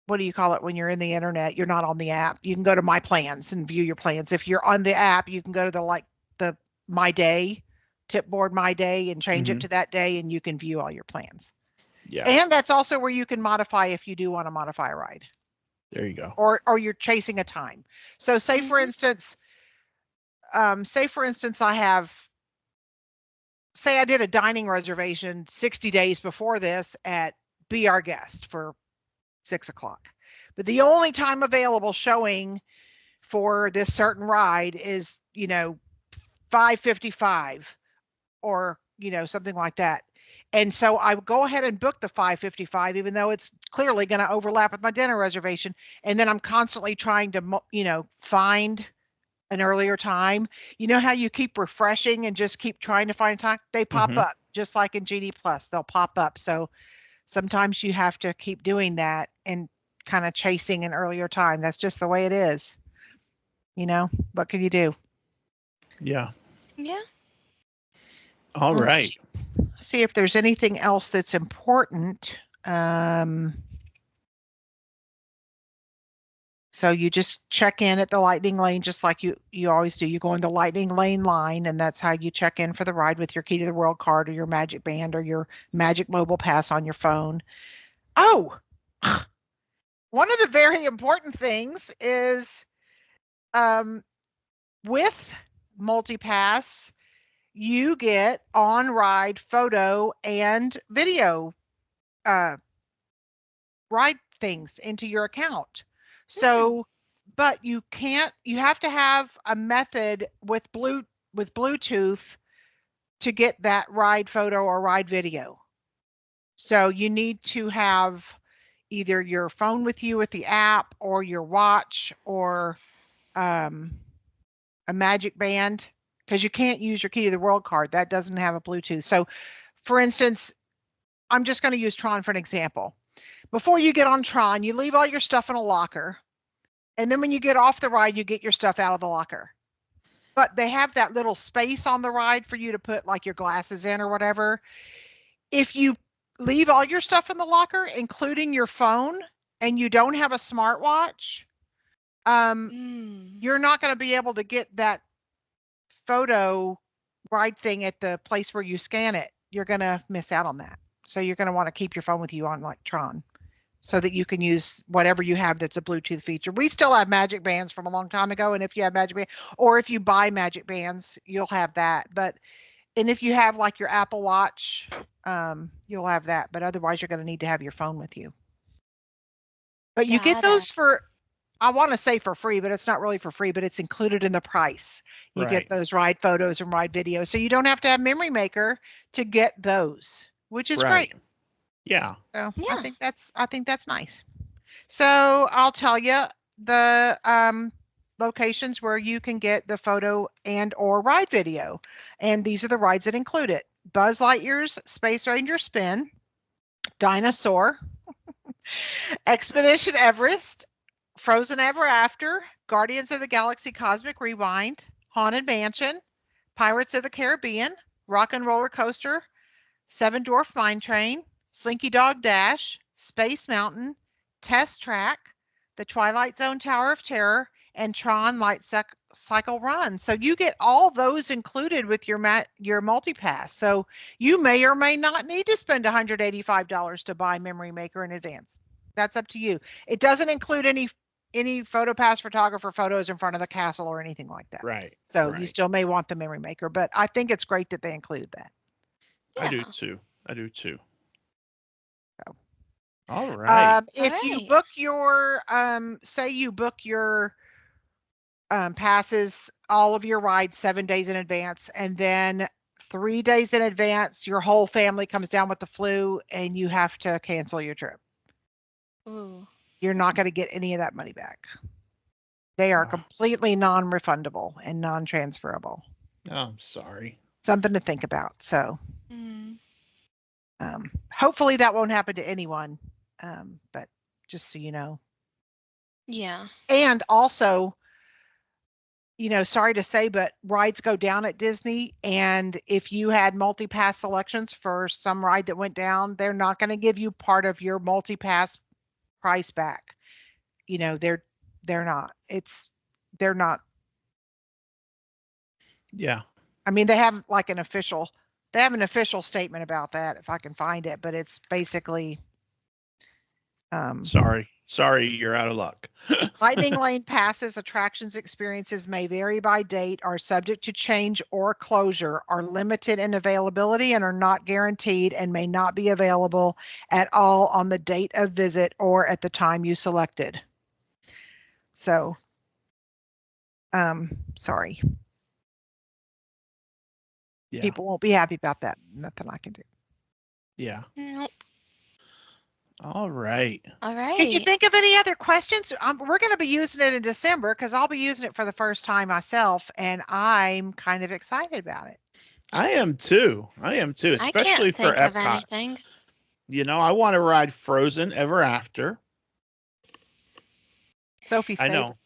what do you call it when you're in the internet, you're not on the app, you can go to My Plans and view your plans. If you're on the app, you can go to the My Day, Tipboard My Day, and change it to that day, and you can view all your plans. Yeah. And that's also where you can modify if you do want to modify a ride. There you go. Or you're chasing a time. So say for instance, say I did a dining reservation 60 days before this at Be Our Guest for 6:00, but the only time available showing for this certain ride is 5:55 or something like that. And so I would go ahead and book the 5:55, even though it's clearly going to overlap with my dinner reservation. And then I'm constantly trying to, find an earlier time. You know how you keep refreshing and just keep trying to find time? They pop up just like in GD Plus, they'll pop up. So sometimes you have to keep doing that and kind of chasing an earlier time. That's just the way it is. What can you do? Yeah. Yeah. All right. See if there's anything else that's important. So you just check in at the lightning lane, just like you always do. You go in the lightning lane line, and that's how you check in for the ride with your Key to the World card or your Magic Band or your Magic Mobile Pass on your phone. Oh, one of the very important things is with MultiPass, you get on-ride photo and video ride things into your account. So, but you have to have a method with Bluetooth to get that ride photo or ride video. So you need to have either your phone with you with the app or your watch or a Magic Band, because you can't use your Key to the World card. That doesn't have a Bluetooth. So for instance, I'm just going to use Tron for an example. Before you get on Tron, you leave all your stuff in a locker. And then when you get off the ride, you get your stuff out of the locker. But they have that little space on the ride for you to put like your glasses in or whatever. If you leave all your stuff in the locker, including your phone, and you don't have a smartwatch, you're not going to be able to get that photo ride thing at the place where you scan it. You're going to miss out on that. So you're going to want to keep your phone with you on like Tron so that you can use whatever you have that's a Bluetooth feature. We still have Magic Bands from a long time ago. And if you have Magic Band, or if you buy Magic Bands, you'll have that. And if you have like your Apple Watch, you'll have that. But otherwise, you're going to need to have your phone with you. But you get those for, I want to say for free, but it's not really for free, but it's included in the price. You get those ride photos and ride videos. So you don't have to have Memory Maker to get those, which is great. Yeah. So I think that's nice. So I'll tell you the locations where you can get the photo and or ride video. And these are the rides that include it. Buzz Lightyear's Space Ranger Spin, Dinosaur, Expedition Everest, Frozen Ever After, Guardians of the Galaxy Cosmic Rewind, Haunted Mansion, Pirates of the Caribbean, Rock and Roller Coaster, Seven Dwarf Mine Train, Slinky Dog Dash, Space Mountain, Test Track, the Twilight Zone Tower of Terror, and Tron Light Cycle Run. So you get all those included with your multi-pass. So you may or may not need to spend $185 to buy Memory Maker in advance. That's up to you. It doesn't include any PhotoPass photographer photos in front of the castle or anything like that. Right. So you still may want the Memory Maker, but I think it's great that they included that. Yeah. I do too. So. All right. If you book your, say you book your passes, all of your rides 7 days in advance, and then 3 days in advance, your whole family comes down with the flu and you have to cancel your trip. Ooh. You're not going to get any of that money back. They are completely non-refundable and non-transferable. Oh, I'm sorry. Something to think about. So hopefully that won't happen to anyone, but just so you know. Yeah. And also, sorry to say, but rides go down at Disney. And if you had multi-pass selections for some ride that went down, they're not going to give you part of your multi-pass price back. They're not. They're not. Yeah. I mean, they have an official statement about that if I can find it, but it's basically Sorry, you're out of luck. Lightning Lane passes, attractions, experiences may vary by date, are subject to change or closure, are limited in availability and are not guaranteed and may not be available at all on the date of visit or at the time you selected. So, sorry. Yeah. People won't be happy about that. Nothing I can do. Yeah. Nope. All right. Can you think of any other questions? We're going to be using it in December because I'll be using it for the first time myself, and I'm kind of excited about it. I am too, especially I can't for think of Epcot. anything. I want to ride Frozen Ever After. Sophie's favorite. I know.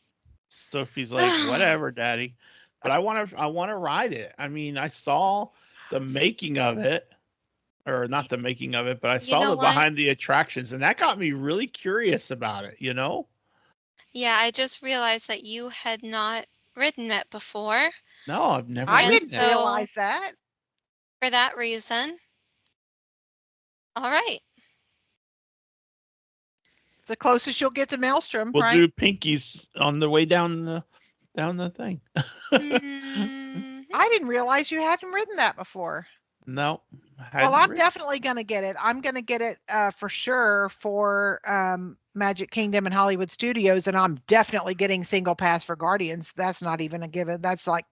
Sophie's like, whatever, Daddy. But I want to ride it. I mean, I saw the making of it. Or not the making of it, but I saw the behind the attractions, and that got me really curious about it, Yeah, I just realized that you had not ridden it before. No, I've never I didn't realize that. For that reason. All right. It's the closest you'll get to Maelstrom, we'll right? do Pinkies on the way down the thing. I didn't realize you hadn't ridden that before. No. Well, I'm definitely going to get it. I'm going to get it for sure for Magic Kingdom and Hollywood Studios, and I'm definitely getting single pass for Guardians. That's not even a given. That's like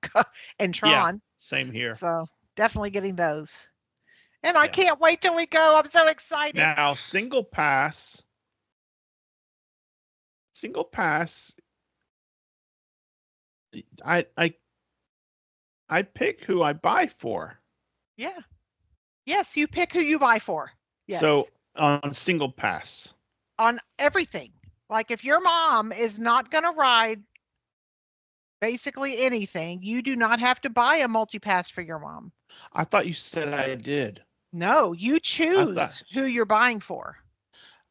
and Tron. Yeah, same here. So definitely getting those. And I can't wait till we go. I'm so excited. Now, single pass. I pick who I buy for. Yeah. Yes, you pick who you buy for. Yes. So on single pass. On everything. Like if your mom is not going to ride basically anything, you do not have to buy a multi-pass for your mom. I thought you said I did. No, you I choose who you're buying for.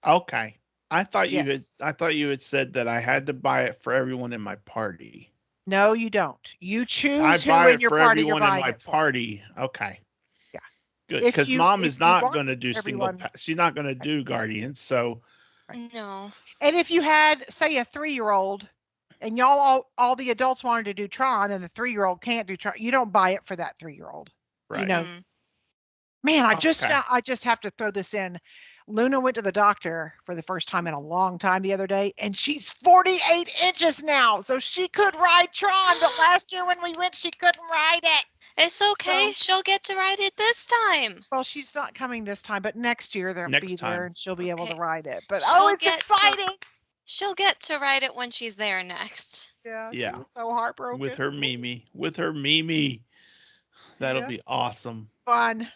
okay. Yes. I thought you had said that I had to buy it for everyone in my party. No, you don't. You I choose who buy in it your for party you're everyone in buying my it for. party. Okay. Yeah. Good. Because mom If is you not want going to do everyone, she's not going to do Guardians. So, right. No. And if you had, say, a 3-year-old and y'all all the adults wanted to do Tron and the 3-year-old can't do Tron, you don't buy it for that 3-year-old. You right. know, Mm. man, I Okay. just have to throw this in. Luna went to the doctor for the first time in a long time the other day, and she's 48 inches now. So she could ride Tron, but last year when we went, she couldn't ride it. It's okay. So, She'll get to ride it this time. well, she's not coming this time, but next year they'll be Next there time. and she'll be able to Okay. ride it. But oh, She'll it's get to exciting. she'll get to ride it when she's there next. Yeah, she Yeah. was so heartbroken. With her Mimi. With her Mimi. That'll Yeah, be awesome. fun.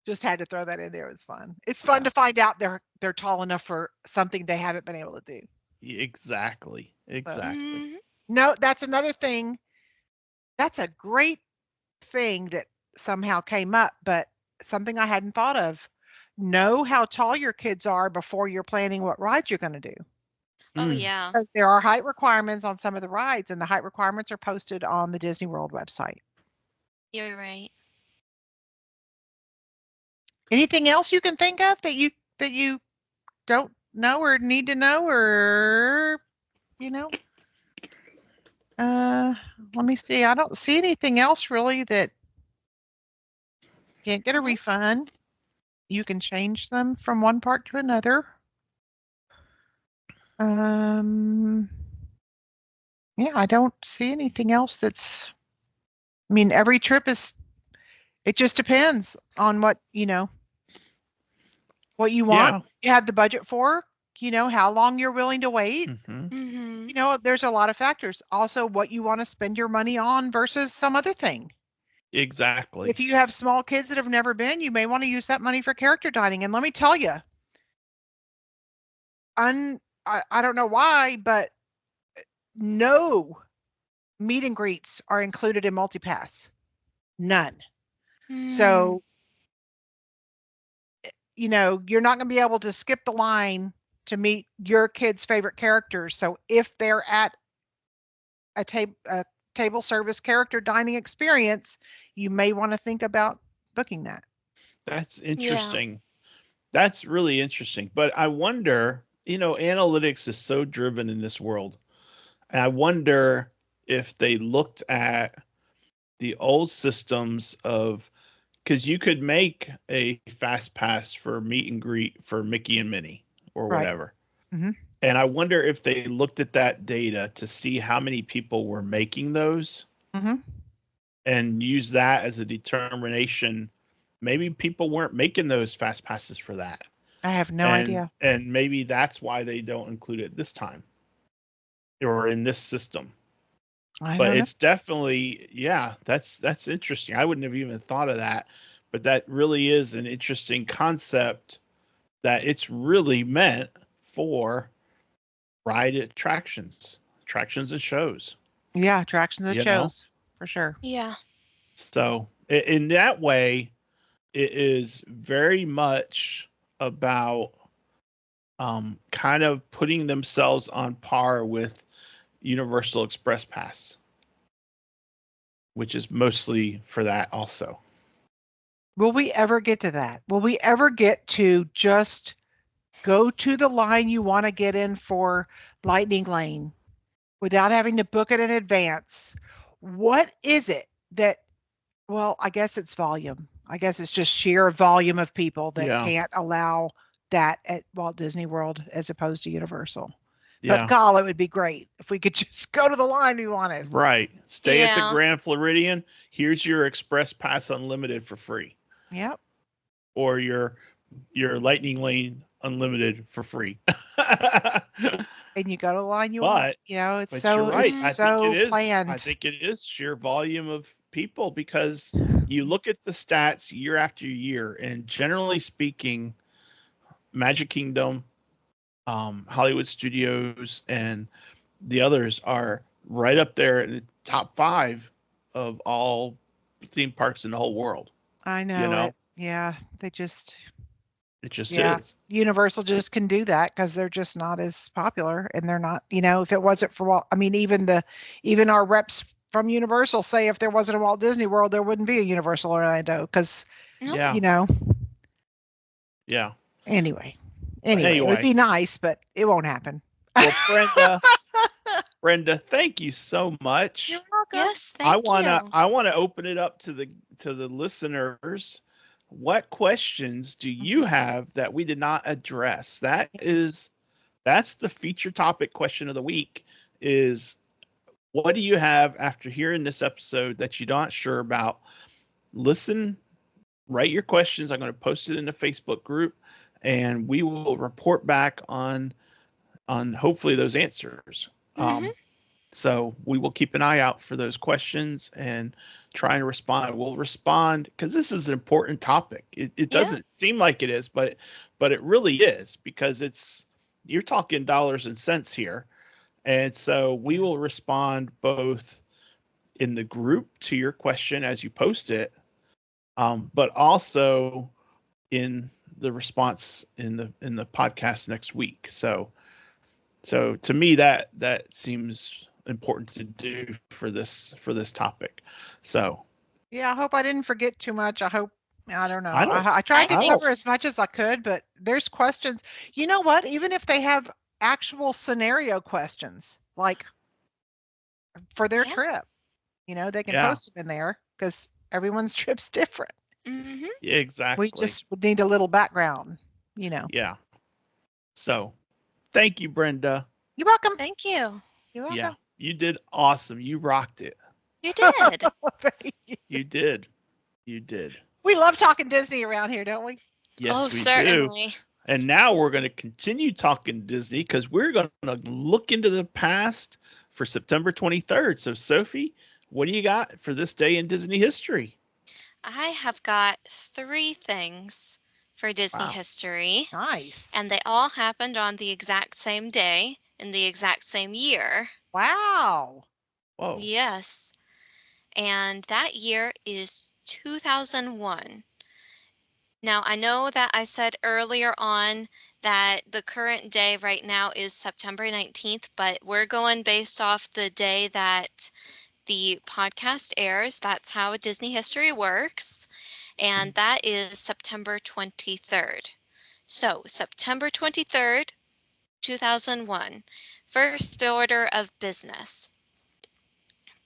Just had to throw that in there. It was fun. It's fun Yeah. to find out they're tall enough for something they haven't been able to do. Exactly. So, Exactly. Mhm. no, that's another thing. That's a great thing that somehow came up, but something I hadn't thought of. Know how tall your kids are before you're planning what rides you're going to do. Oh Mm. yeah. Because there are height requirements on some of the rides, and the height requirements are posted on the Disney World website. You're right. Anything else you can think of that you don't know or need to know, or you know? Let me see. I don't see anything else really that can't get a Nope. refund. You can change them from one park to another. Um, yeah, I don't see anything else that's, I mean, every trip is, it just depends on what, what you want. Yeah. You have the budget for, how long you're willing to wait. Hmm. Mhm. There's a lot of factors. Also, what you want to spend your money on versus some other thing. Exactly. If you have small kids that have never been, you may want to use that money for character dining. And let me tell you, I don't know why, but no meet and greets are included in multipass. None. Mm. So, you're not going to be able to skip the line to meet your kids' favorite characters. So if they're at a table service character dining experience, you may want to think about booking that. That's Yeah. interesting. That's really interesting. But I wonder, analytics is so driven in this world. And I wonder if they looked at the old systems of, because you could make a fast pass for meet and greet for Mickey and Minnie or Right. whatever. Mm-hmm. And I wonder if they looked at that data to see how many people were making those Mm-hmm. and use that as a determination. Maybe people weren't making those fast passes for that. I have no idea. And maybe that's why they don't include it this time or in this system. I But don't know. it's definitely, yeah, that's interesting. I wouldn't have even thought of that, but that really is an interesting concept that it's really meant for ride attractions and shows, Yeah, attractions and you know? shows for sure. Yeah. So in that way, it is very much about kind of putting themselves on par with Universal Express Pass, which is mostly for that also. Will we ever get to that? Will we ever get to just go to the line you want to get in for Lightning Lane without having to book it in advance? What is it that, well, I guess it's volume. I guess it's just sheer volume of people that Yeah. can't allow that at Walt Disney World as opposed to Universal. But Yeah. God, it would be great if we could just go to the line we wanted. Right. Stay at the Yeah. Grand Floridian. Here's your Express Pass Unlimited for free, Yep. or your Lightning Lane Unlimited for free. And you go to the line you want. But It's you're so right. it's I think it so is. planned. I think it is sheer volume of people because you look at the stats year after year, and generally speaking, Magic Kingdom, Hollywood Studios, and the others are right up there in the top 5 of all theme parks in the whole world. I know it. Yeah, they just, It just yeah. is. Universal just can do that because they're just not as popular, and they're not, you know, if it wasn't for Walt, I mean, even our reps from Universal say if there wasn't a Walt Disney World, there wouldn't be a Universal Orlando because, Nope. Yeah. you know, Yeah. anyway, Well, it would anyway. be nice, but it won't happen. Well, Brenda, thank you so much. You're welcome. Yes, thank you. I wanna open it up to the listeners. What questions do you have that we did not address? That's the feature topic question of the week is what do you have after hearing this episode that you're not sure about? Listen, write your questions. I'm going to post it in the Facebook group and we will report back on hopefully those answers. Mhm. So we will keep an eye out for those questions and try and respond. We'll respond because this is an important topic. It Yeah. doesn't seem like it is, but it really is because you're talking dollars and cents here. And so we will respond both in the group to your question as you post it, but also in the response in the podcast next week. So to me that seems important to do for this topic. So Yeah, I hope I didn't forget too much. I hope, I don't know. I don't I tried to I cover don't as much as I could, but there's questions. You know what? Even if they have actual scenario questions, like for their Yeah. trip, you know, they can Yeah. post them in there because everyone's trip's different. Mhm. Yeah, exactly. We just would need a little background, you know. Yeah. So thank you, Brenda. You're welcome. Thank you. You're Yeah, welcome. you did awesome. You rocked it. You did. You did. You did. We love talking Disney around here, don't we? Yes, Oh, we do. certainly. And now we're going to continue talking Disney because we're going to look into the past for September 23rd. So, Sophie, what do you got for this day in Disney history? I have got 3 things for Disney Wow. history, Nice. and they all happened on the exact same day in the exact same year. Wow. Whoa. Yes. And that year is 2001. Now, I know that I said earlier on that the current day right now is September 19th, but we're going based off the day that the podcast airs. That's how Disney history works. And that is September 23rd. So, September 23rd, 2001. First order of business.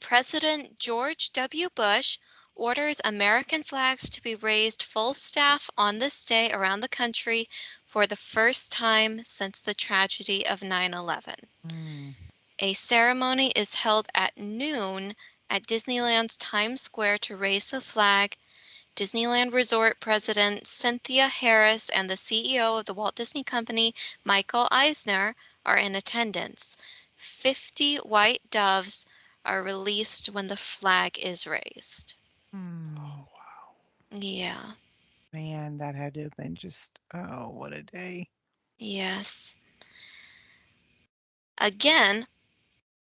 President George W. Bush orders American flags to be raised full staff on this day around the country for the first time since the tragedy of 9/11. A ceremony is held at noon at Disneyland's Times Square to raise the flag. Disneyland Resort President Cynthia Harris and the CEO of the Walt Disney Company, Michael Eisner, are in attendance. 50 white doves are released when the flag is raised. Oh, wow. Yeah. Man, that had to have been just, oh, what a day. Yes. Again,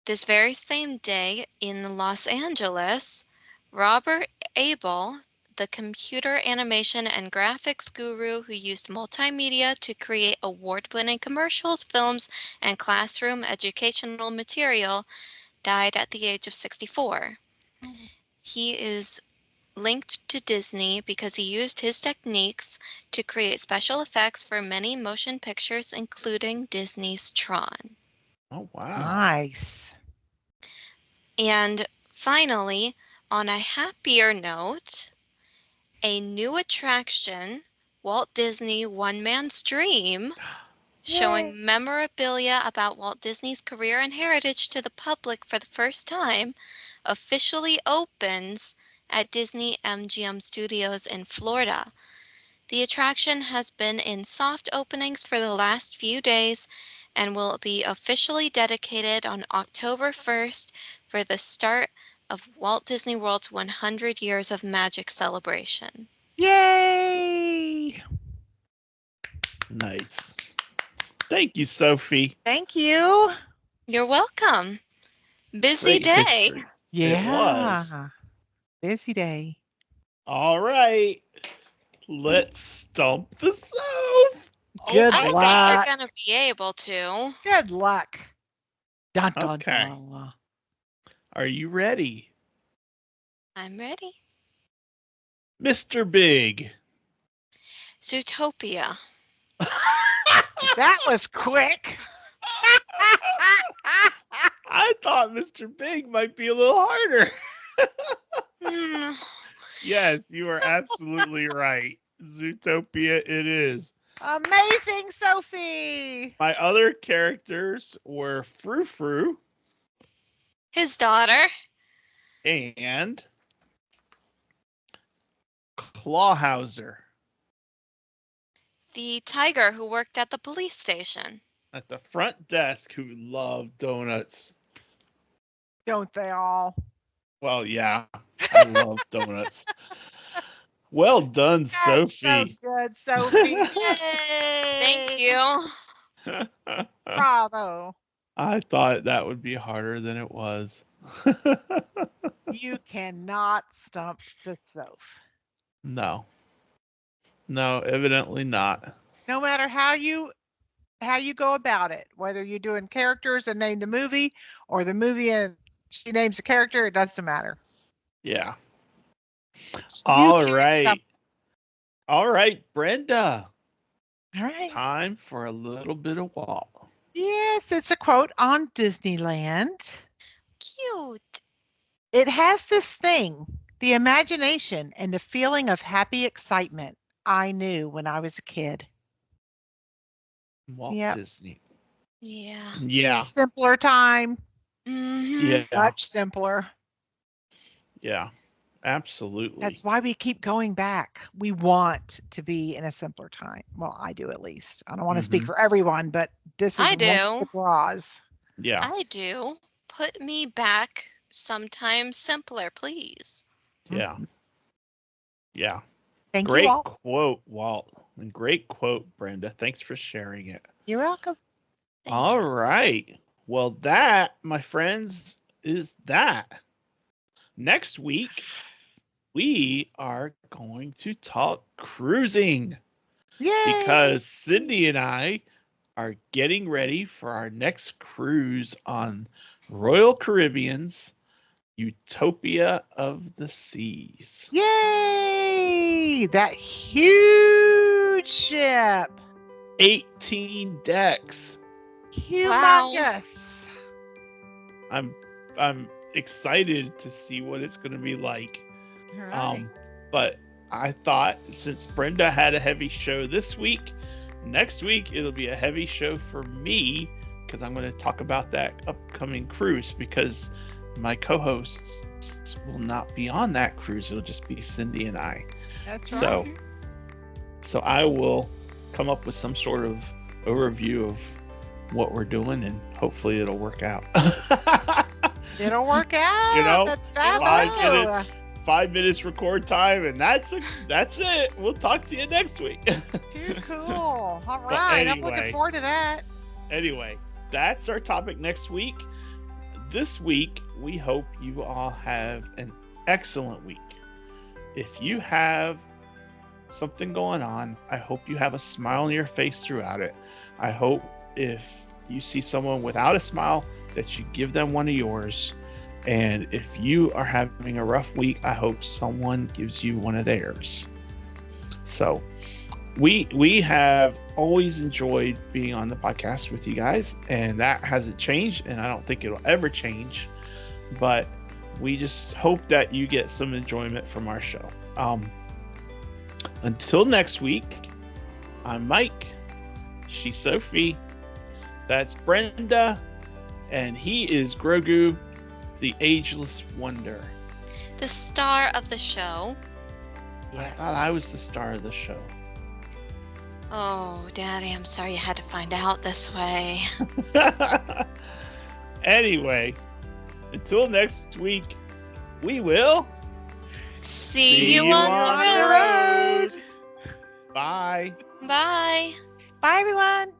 this very same day in Los Angeles, Robert Abel, the computer animation and graphics guru who used multimedia to create award-winning commercials, films, and classroom educational material, died at the age of 64. He is linked to Disney because he used his techniques to create special effects for many motion pictures, including Disney's Tron. Oh, wow. Nice. And finally, on a happier note, a new attraction, Walt Disney One Man's Dream, showing memorabilia about Walt Disney's career and heritage to the public for the first time, officially opens at Disney MGM Studios in Florida. The attraction has been in soft openings for the last few days and will be officially dedicated on October 1st for the start of Walt Disney World's 100 Years of Magic celebration. Yay! Nice. Thank you, Sophie. Thank you. You're welcome. Busy Great day. history. Yeah. It was. Busy day. All right. Let's stump the Soph. Good I don't luck. think you're going to be able to. Good luck. Dun, dun, Okay. dun. Are you ready? I'm ready. Mr. Big. Zootopia. That was quick. I thought Mr. Big might be a little harder. Hmm. Yes, you are absolutely right. Zootopia it is. Amazing, Sophie. My other characters were Frou Frou His daughter. and Clawhauser The tiger who worked at the police station. at the front desk who loved donuts. Don't they all? Well, yeah, I love donuts. Well done, That's so Sophie. good, Sophie. Thank Yay. you. Bravo. I thought that would be harder than it was. You cannot stump the Soph. No, evidently not. No matter how you go about it, whether you're doing characters and name the movie, or the movie and she names a character, it doesn't matter. Yeah. You All can't right. stump. All right, Brenda. All right. Time for a little bit of Walt. Yes, it's a quote on Disneyland. Cute. It has this thing, the imagination and the feeling of happy excitement I knew when I was a kid. Walt Yep. Disney. Yeah. Yeah. Simpler time, Mm-hmm. Yeah. much simpler. Yeah. Absolutely. That's why we keep going back. We want to be in a simpler time. Well, I do at least. I don't want to speak for everyone, but this is I one of do. the draws. Yeah. I do. Put me back sometime simpler, please. Yeah. Yeah. Thank Great you all. quote, Walt. And great quote, Brenda. Thanks for sharing it. You're welcome. Thank All you. right. Well, that, my friends, is that. Next week, we are going to talk cruising Yay! because Cindy and I are getting ready for our next cruise on Royal Caribbean's Utopia of the Seas. Yay! That huge ship. 18 decks. Humongous. I'm excited to see what it's going to be like. Right. But I thought since Brenda had a heavy show this week, next week it'll be a heavy show for me because I'm going to talk about that upcoming cruise because my co-hosts will not be on that cruise. It'll just be Cindy and I. That's So, right. so I will come up with some sort of overview of what we're doing and hopefully it'll work out. It'll work out. You know, That's 5 minutes record time, and that's it. We'll talk to you next week. Too cool. All right. I'm looking anyway. forward to that. Anyway, that's our topic next week. This week, we hope you all have an excellent week. If you have something going on, I hope you have a smile on your face throughout it. I hope if you see someone without a smile, that you give them one of yours. And if you are having a rough week, I hope someone gives you one of theirs. So we have always enjoyed being on the podcast with you guys, and that hasn't changed, and I don't think it'll ever change. But we just hope that you get some enjoyment from our show. Until next week, I'm Mike. She's Sophie. That's Brenda. And he is Grogu, the ageless wonder. The star of the show. I thought I was the star of the show. Oh, Daddy, I'm sorry you had to find out this way. Anyway, until next week, we will See you on the road. Bye. Bye. Bye, everyone.